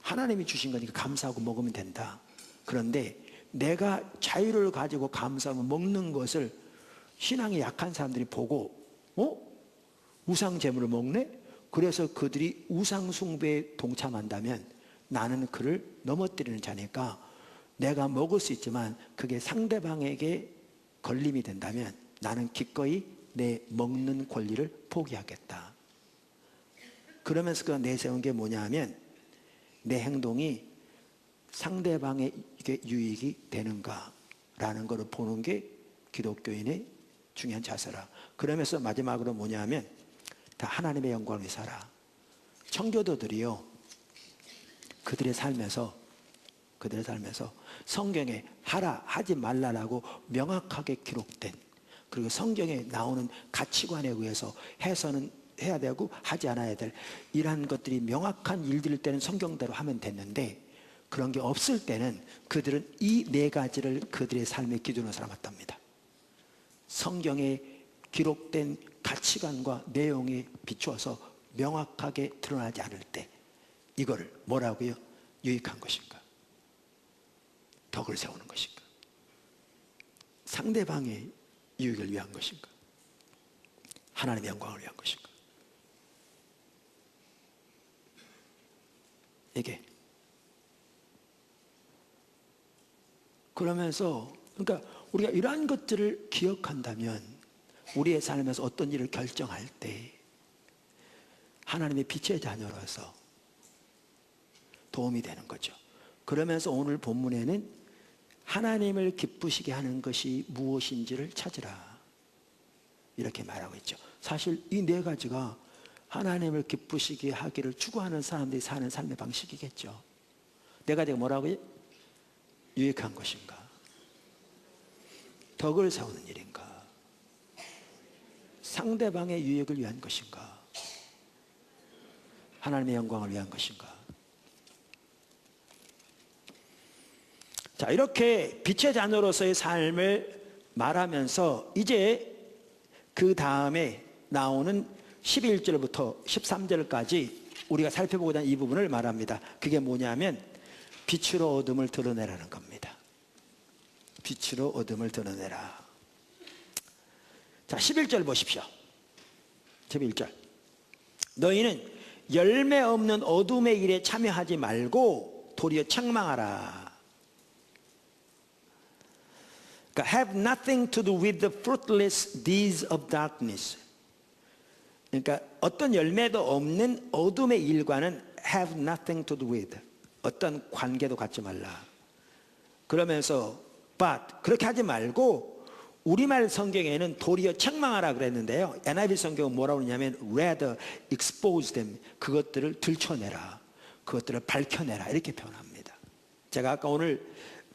하나님이 주신 거니까 감사하고 먹으면 된다. 그런데 내가 자유를 가지고 감사하고 먹는 것을 신앙이 약한 사람들이 보고 우상 제물을 먹네? 그래서 그들이 우상 숭배에 동참한다면 나는 그를 넘어뜨리는 자니까 내가 먹을 수 있지만 그게 상대방에게 걸림이 된다면 나는 기꺼이 내 먹는 권리를 포기하겠다. 그러면서 그가 내세운 게 뭐냐 하면 내 행동이 상대방에게 유익이 되는가라는 것을 보는 게 기독교인의 중요한 자세라. 그러면서 마지막으로 뭐냐 하면 다 하나님의 영광을 위해 살아. 청교도들이요 그들의 삶에서 성경에 하라 하지 말라라고 명확하게 기록된, 그리고 성경에 나오는 가치관에 의해서 해서는 해야 되고 하지 않아야 될 이러한 것들이 명확한 일들일 때는 성경대로 하면 됐는데 그런 게 없을 때는 그들은 이 네 가지를 그들의 삶의 기준으로 삼았답니다. 성경에 기록된 가치관과 내용에 비추어서 명확하게 드러나지 않을 때 이거를 뭐라고요? 유익한 것인가? 덕을 세우는 것인가? 상대방의 유익을 위한 것인가? 하나님의 영광을 위한 것인가? 이게 그러면서 그러니까 우리가 이러한 것들을 기억한다면 우리의 삶에서 어떤 일을 결정할 때 하나님의 빛의 자녀로서 도움이 되는 거죠. 그러면서 오늘 본문에는 하나님을 기쁘시게 하는 것이 무엇인지를 찾으라 이렇게 말하고 있죠. 사실 이 네 가지가 하나님을 기쁘시게 하기를 추구하는 사람들이 사는 삶의 방식이겠죠. 네 가지가 뭐라고요? 유익한 것인가? 덕을 세우는 일인가? 상대방의 유익을 위한 것인가? 하나님의 영광을 위한 것인가? 자, 이렇게 빛의 자녀로서의 삶을 말하면서 이제 그 다음에 나오는 11절부터 13절까지 우리가 살펴보고자 하는 이 부분을 말합니다. 그게 뭐냐면 빛으로 어둠을 드러내라는 겁니다. 빛으로 어둠을 드러내라. 자, 11절 보십시오. 11절. 너희는 열매 없는 어둠의 일에 참여하지 말고 도리어 책망하라. 그러니까 have nothing to do with the fruitless deeds of darkness. 그러니까 어떤 열매도 없는 어둠의 일과는 have nothing to do with, 어떤 관계도 갖지 말라. 그러면서 but 그렇게 하지 말고 우리말 성경에는 도리어 책망하라 그랬는데요, NIV 성경은 뭐라고 그러냐면 rather expose them, 그것들을 들춰내라, 그것들을 밝혀내라 이렇게 표현합니다. 제가 아까 오늘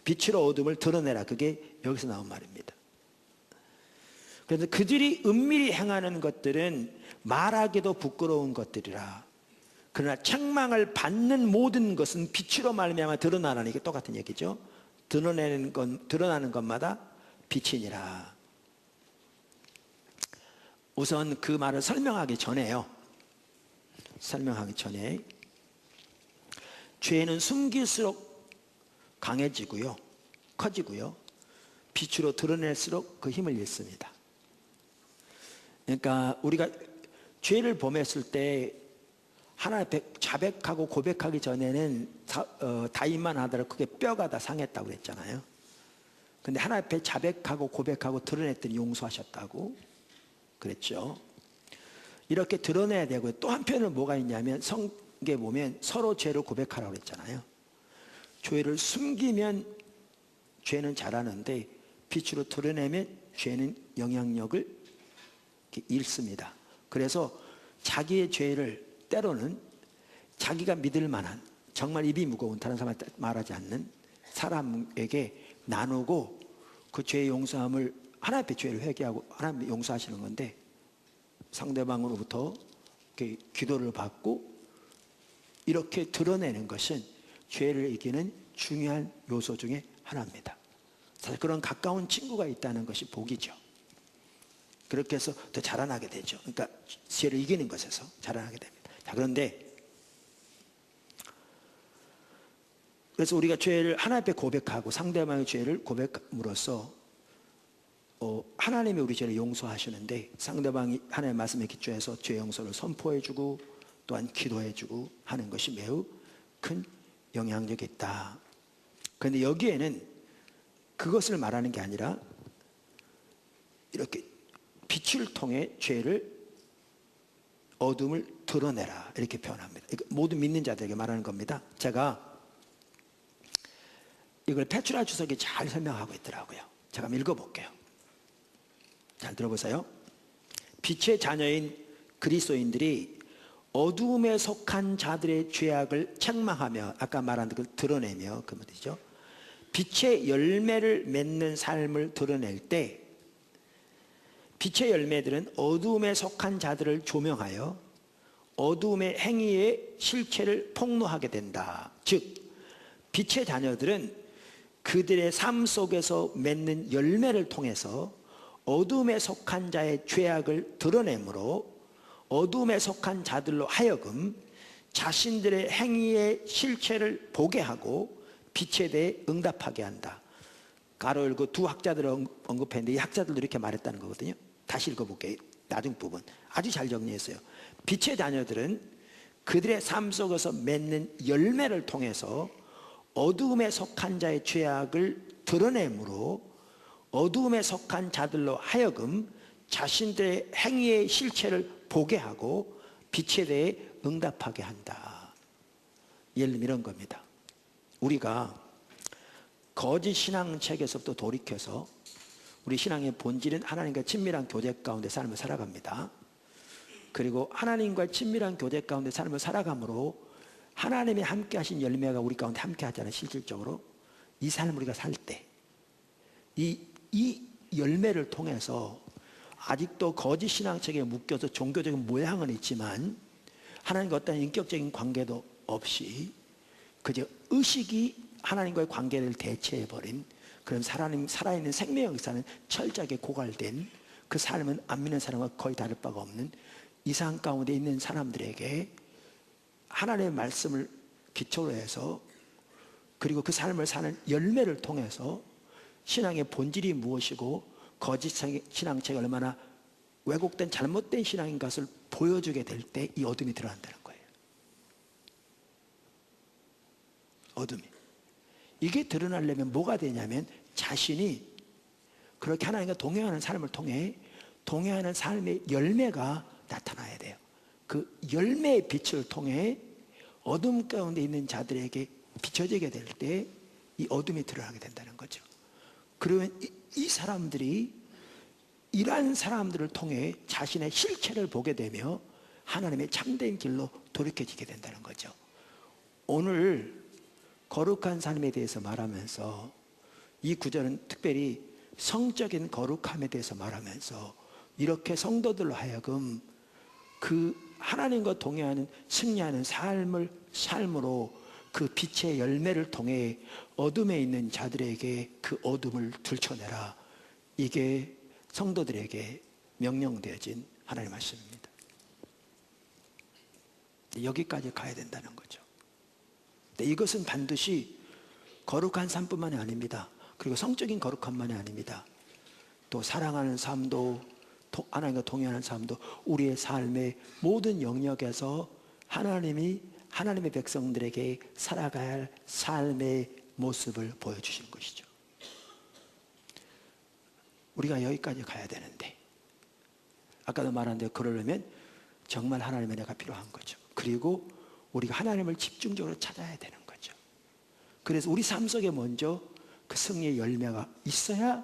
빛으로 어둠을 드러내라, 그게 여기서 나온 말입니다. 그래서 그들이 은밀히 행하는 것들은 말하기도 부끄러운 것들이라. 그러나 책망을 받는 모든 것은 빛으로 말미암아 드러나라는, 이게 똑같은 얘기죠. 드러나는 것마다 빛이니라. 우선 그 말을 설명하기 전에 죄는 숨길수록 강해지고요, 커지고요, 빛으로 드러낼수록 그 힘을 잃습니다. 그러니까 우리가 죄를 범했을 때 하나 자백하고 고백하기 전에는 다인만 하더라도 그게 뼈가 다 상했다고 그랬잖아요. 근데 하나님 앞에 자백하고 고백하고 드러냈더니 용서하셨다고 그랬죠. 이렇게 드러내야 되고요. 또 한편은 뭐가 있냐면 성경에 보면 서로 죄를 고백하라고 그랬잖아요. 죄를 숨기면 죄는 잘하는데 빛으로 드러내면 죄는 영향력을 잃습니다. 그래서 자기의 죄를 때로는 자기가 믿을 만한 정말 입이 무거운 다른 사람한테 말하지 않는 사람에게 나누고 그 죄의 용서함을 하나님 앞에 죄를 회개하고 하나님 용서하시는 건데 상대방으로부터 이렇게 기도를 받고 이렇게 드러내는 것은 죄를 이기는 중요한 요소 중에 하나입니다. 사실 그런 가까운 친구가 있다는 것이 복이죠. 그렇게 해서 더 자라나게 되죠. 그러니까 죄를 이기는 것에서 자라나게 됩니다. 자, 그런데 그래서 우리가 죄를 하나님 앞에 고백하고 상대방의 죄를 고백함으로써 하나님이 우리 죄를 용서하시는데 상대방이 하나님의 말씀에 기초해서 죄 용서를 선포해주고 또한 기도해주고 하는 것이 매우 큰 영향력이 있다. 그런데 여기에는 그것을 말하는 게 아니라 이렇게 빛을 통해 죄를 어둠을 드러내라 이렇게 표현합니다. 모든 믿는 자들에게 말하는 겁니다. 제가 이걸 페트라 주석이 잘 설명하고 있더라고요. 제가 한번 읽어볼게요. 잘 들어보세요. 빛의 자녀인 그리스도인들이 어두움에 속한 자들의 죄악을 책망하며 아까 말한 걸 드러내며 그 말이죠. 빛의 열매를 맺는 삶을 드러낼 때 빛의 열매들은 어두움에 속한 자들을 조명하여 어두움의 행위의 실체를 폭로하게 된다. 즉 빛의 자녀들은 그들의 삶 속에서 맺는 열매를 통해서 어둠에 속한 자의 죄악을 드러내므로 어둠에 속한 자들로 하여금 자신들의 행위의 실체를 보게 하고 빛에 대해 응답하게 한다. 가로 열고 두 학자들을 언급했는데 이 학자들도 이렇게 말했다는 거거든요. 다시 읽어볼게요. 나중 부분 아주 잘 정리했어요. 빛의 자녀들은 그들의 삶 속에서 맺는 열매를 통해서 어두움에 속한 자의 죄악을 드러내므로 어두움에 속한 자들로 하여금 자신들의 행위의 실체를 보게 하고 빛에 대해 응답하게 한다. 예를 들면 이런 겁니다. 우리가 거짓 신앙책에서부터 돌이켜서 우리 신앙의 본질은 하나님과 친밀한 교제 가운데 삶을 살아갑니다. 그리고 하나님과 친밀한 교제 가운데 삶을 살아감으로 하나님이 함께 하신 열매가 우리 가운데 함께 하잖아요. 실질적으로 이 삶을 우리가 살 때 이 열매를 통해서 아직도 거짓 신앙책에 묶여서 종교적인 모양은 있지만 하나님과 어떤 인격적인 관계도 없이 그저 의식이 하나님과의 관계를 대체해버린 그런 살아있는 생명의 역사는 철저하게 고갈된 그 삶은 안 믿는 사람과 거의 다를 바가 없는 이상 가운데 있는 사람들에게 하나님의 말씀을 기초로 해서 그리고 그 삶을 사는 열매를 통해서 신앙의 본질이 무엇이고 거짓 신앙책이 얼마나 왜곡된 잘못된 신앙인 것을 보여주게 될 때 이 어둠이 드러난다는 거예요. 어둠이. 이게 드러나려면 뭐가 되냐면 자신이 그렇게 하나님과 동행하는 삶을 통해 동행하는 삶의 열매가 나타나야 돼요. 그 열매의 빛을 통해 어둠 가운데 있는 자들에게 비춰지게 될 때 이 어둠이 드러나게 된다는 거죠. 그러면 이 사람들이 이러한 사람들을 통해 자신의 실체를 보게 되며 하나님의 참된 길로 돌이켜지게 된다는 거죠. 오늘 거룩한 삶에 대해서 말하면서 이 구절은 특별히 성적인 거룩함에 대해서 말하면서 이렇게 성도들로 하여금 그 하나님과 동행하는 승리하는 삶으로 그 빛의 열매를 통해 어둠에 있는 자들에게 그 어둠을 들춰내라. 이게 성도들에게 명령되어진 하나님의 말씀입니다. 여기까지 가야 된다는 거죠. 이것은 반드시 거룩한 삶뿐만이 아닙니다. 그리고 성적인 거룩함만이 아닙니다. 또 사랑하는 삶도 하나님과 동행하는 삶도 우리의 삶의 모든 영역에서 하나님의 백성들에게 살아가야 할 삶의 모습을 보여주시는 것이죠. 우리가 여기까지 가야 되는데, 아까도 말한 대로 그러려면 정말 하나님의 은혜가 필요한 거죠. 그리고 우리가 하나님을 집중적으로 찾아야 되는 거죠. 그래서 우리 삶 속에 먼저 그 승리의 열매가 있어야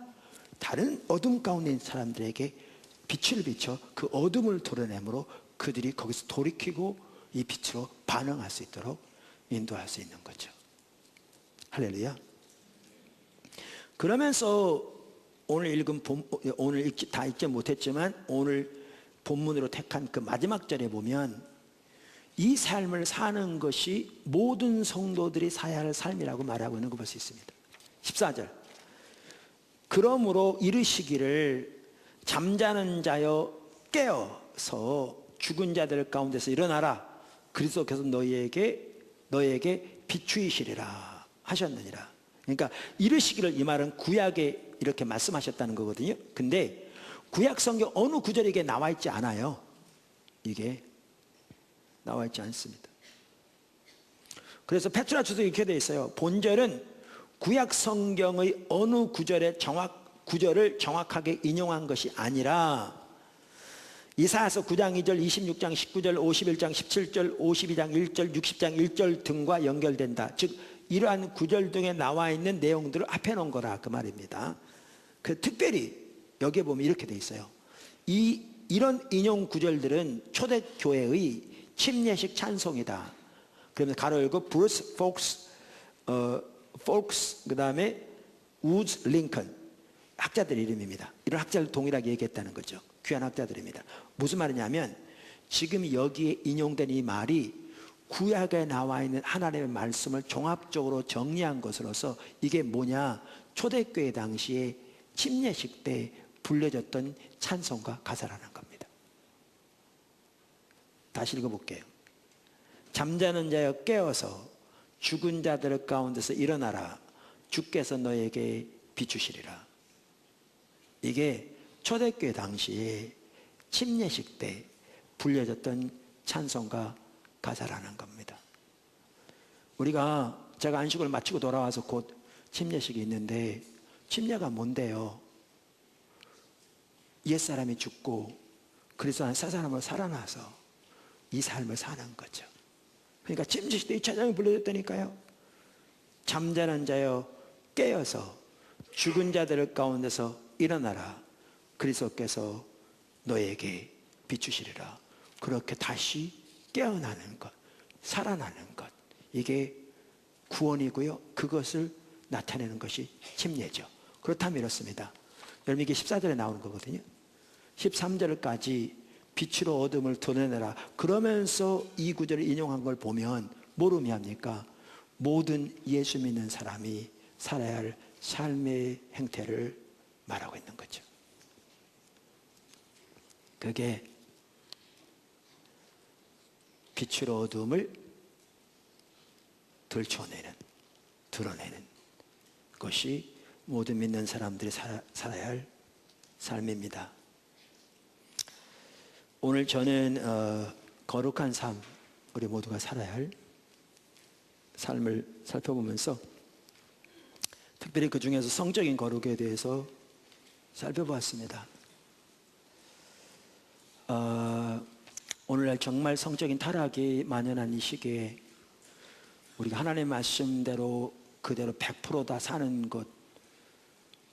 다른 어둠 가운데 있는 사람들에게 빛을 비춰 그 어둠을 도려내므로 그들이 거기서 돌이키고 이 빛으로 반응할 수 있도록 인도할 수 있는 거죠. 할렐루야. 그러면서 오늘 읽은 오늘 다 읽지 못했지만 오늘 본문으로 택한 그 마지막 절에 보면 이 삶을 사는 것이 모든 성도들이 살아야 할 삶이라고 말하고 있는 거 볼 수 있습니다. 14절. 그러므로 이르시기를 잠자는 자여 깨어서 죽은 자들 가운데서 일어나라. 그리스도께서 너에게 비추이시리라 하셨느니라. 그러니까 이르시기를, 이 말은 구약에 이렇게 말씀하셨다는 거거든요. 근데 구약 성경 어느 구절에 이게 나와 있지 않아요. 이게 나와 있지 않습니다. 그래서 페트라주도 이렇게 되어 있어요. 본절은 구약 성경의 어느 구절을 정확하게 인용한 것이 아니라 이사야서 9장 2절, 26장 19절, 51장 17절, 52장 1절, 60장 1절 등과 연결된다. 즉 이러한 구절 등에 나와 있는 내용들을 앞에 놓은 거라 그 말입니다. 그 특별히 여기에 보면 이렇게 돼 있어요. 이런 인용 구절들은 초대교회의 침례식 찬송이다. 그러면 가로 열고 브루스 폭스 그 다음에 우즈 링컨 학자들 이름입니다. 이런 학자를 동일하게 얘기했다는 거죠. 귀한 학자들입니다. 무슨 말이냐면 지금 여기에 인용된 이 말이 구약에 나와 있는 하나님의 말씀을 종합적으로 정리한 것으로서 이게 뭐냐, 초대교회 당시에 침례식 때 불려졌던 찬송과 가사라는 겁니다. 다시 읽어볼게요. 잠자는 자여 깨어서 죽은 자들 가운데서 일어나라. 주께서 너에게 비추시리라. 이게 초대교회 당시에 침례식 때 불려졌던 찬송과 가사라는 겁니다. 제가 안식을 마치고 돌아와서 곧 침례식이 있는데, 침례가 뭔데요? 옛사람이 죽고 그리스도 안에 새 사람으로 살아나서 이 삶을 사는 거죠. 그러니까 침례식 때 이 찬양이 불려졌다니까요. 잠자는 자여 깨어서 죽은 자들 가운데서 일어나라. 그리스도께서 너에게 비추시리라. 그렇게 다시 깨어나는 것, 살아나는 것, 이게 구원이고요. 그것을 나타내는 것이 침례죠. 그렇다면 이렇습니다. 여러분 이게 14절에 나오는 거거든요. 13절까지 빛으로 어둠을 드러내라. 그러면서 이 구절을 인용한 걸 보면 뭐로 의미합니까? 모든 예수 믿는 사람이 살아야 할 삶의 행태를 말하고 있는 거죠. 그게 빛으로 어둠을 드러내는 것이 모든 믿는 사람들이 살아야 할 삶입니다. 오늘 저는 거룩한 삶, 우리 모두가 살아야 할 삶을 살펴보면서 특별히 그 중에서 성적인 거룩에 대해서 살펴보았습니다. 오늘날 정말 성적인 타락이 만연한 이 시기에 우리가 하나님의 말씀대로 그대로 100% 다 사는 것,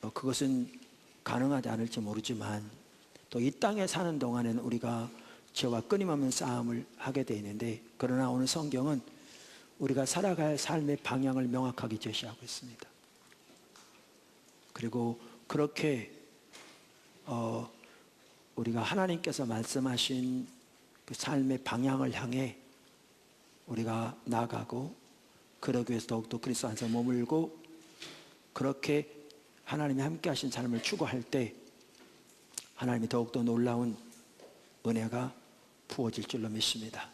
그것은 가능하지 않을지 모르지만 또 이 땅에 사는 동안에는 우리가 죄와 끊임없는 싸움을 하게 되어 있는데, 그러나 오늘 성경은 우리가 살아갈 삶의 방향을 명확하게 제시하고 있습니다. 그리고 그렇게 우리가 하나님께서 말씀하신 그 삶의 방향을 향해 우리가 나아가고, 그러기 위해서 더욱더 그리스도 안에서 머물고, 그렇게 하나님이 함께 하신 삶을 추구할 때 하나님이 더욱더 놀라운 은혜가 부어질 줄로 믿습니다.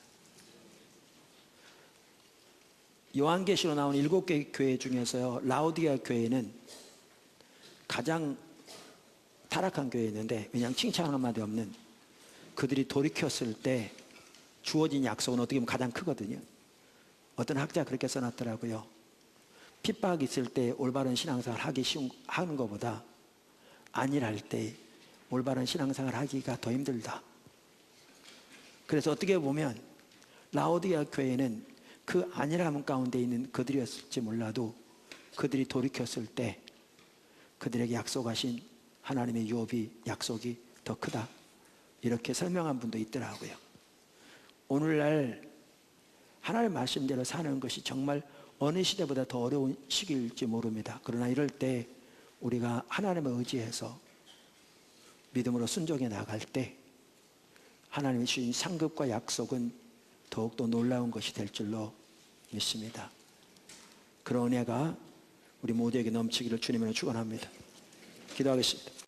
요한계시로 나온 7개 교회 중에서요, 라오디게아 교회는 가장 타락한 교회였는데, 왜냐하면 칭찬 한마디 없는, 그들이 돌이켰을 때 주어진 약속은 어떻게 보면 가장 크거든요. 어떤 학자가 그렇게 써놨더라고요. 핍박이 있을 때 올바른 신앙생활 하는 것보다 안일할 때 올바른 신앙생활 하기가 더 힘들다. 그래서 어떻게 보면 라오디게아 교회는 그 안일함 가운데 있는 그들이었을지 몰라도 그들이 돌이켰을 때 그들에게 약속하신 하나님의 유업이 약속이 더 크다. 이렇게 설명한 분도 있더라고요. 오늘날 하나님의 말씀대로 사는 것이 정말 어느 시대보다 더 어려운 시기일지 모릅니다. 그러나 이럴 때 우리가 하나님을 의지해서 믿음으로 순종해 나갈 때 하나님이 주신 상급과 약속은 더욱더 놀라운 것이 될 줄로 믿습니다. 그런 은혜가 우리 모두에게 넘치기를 주님으로 축원합니다. 기도하겠습니다.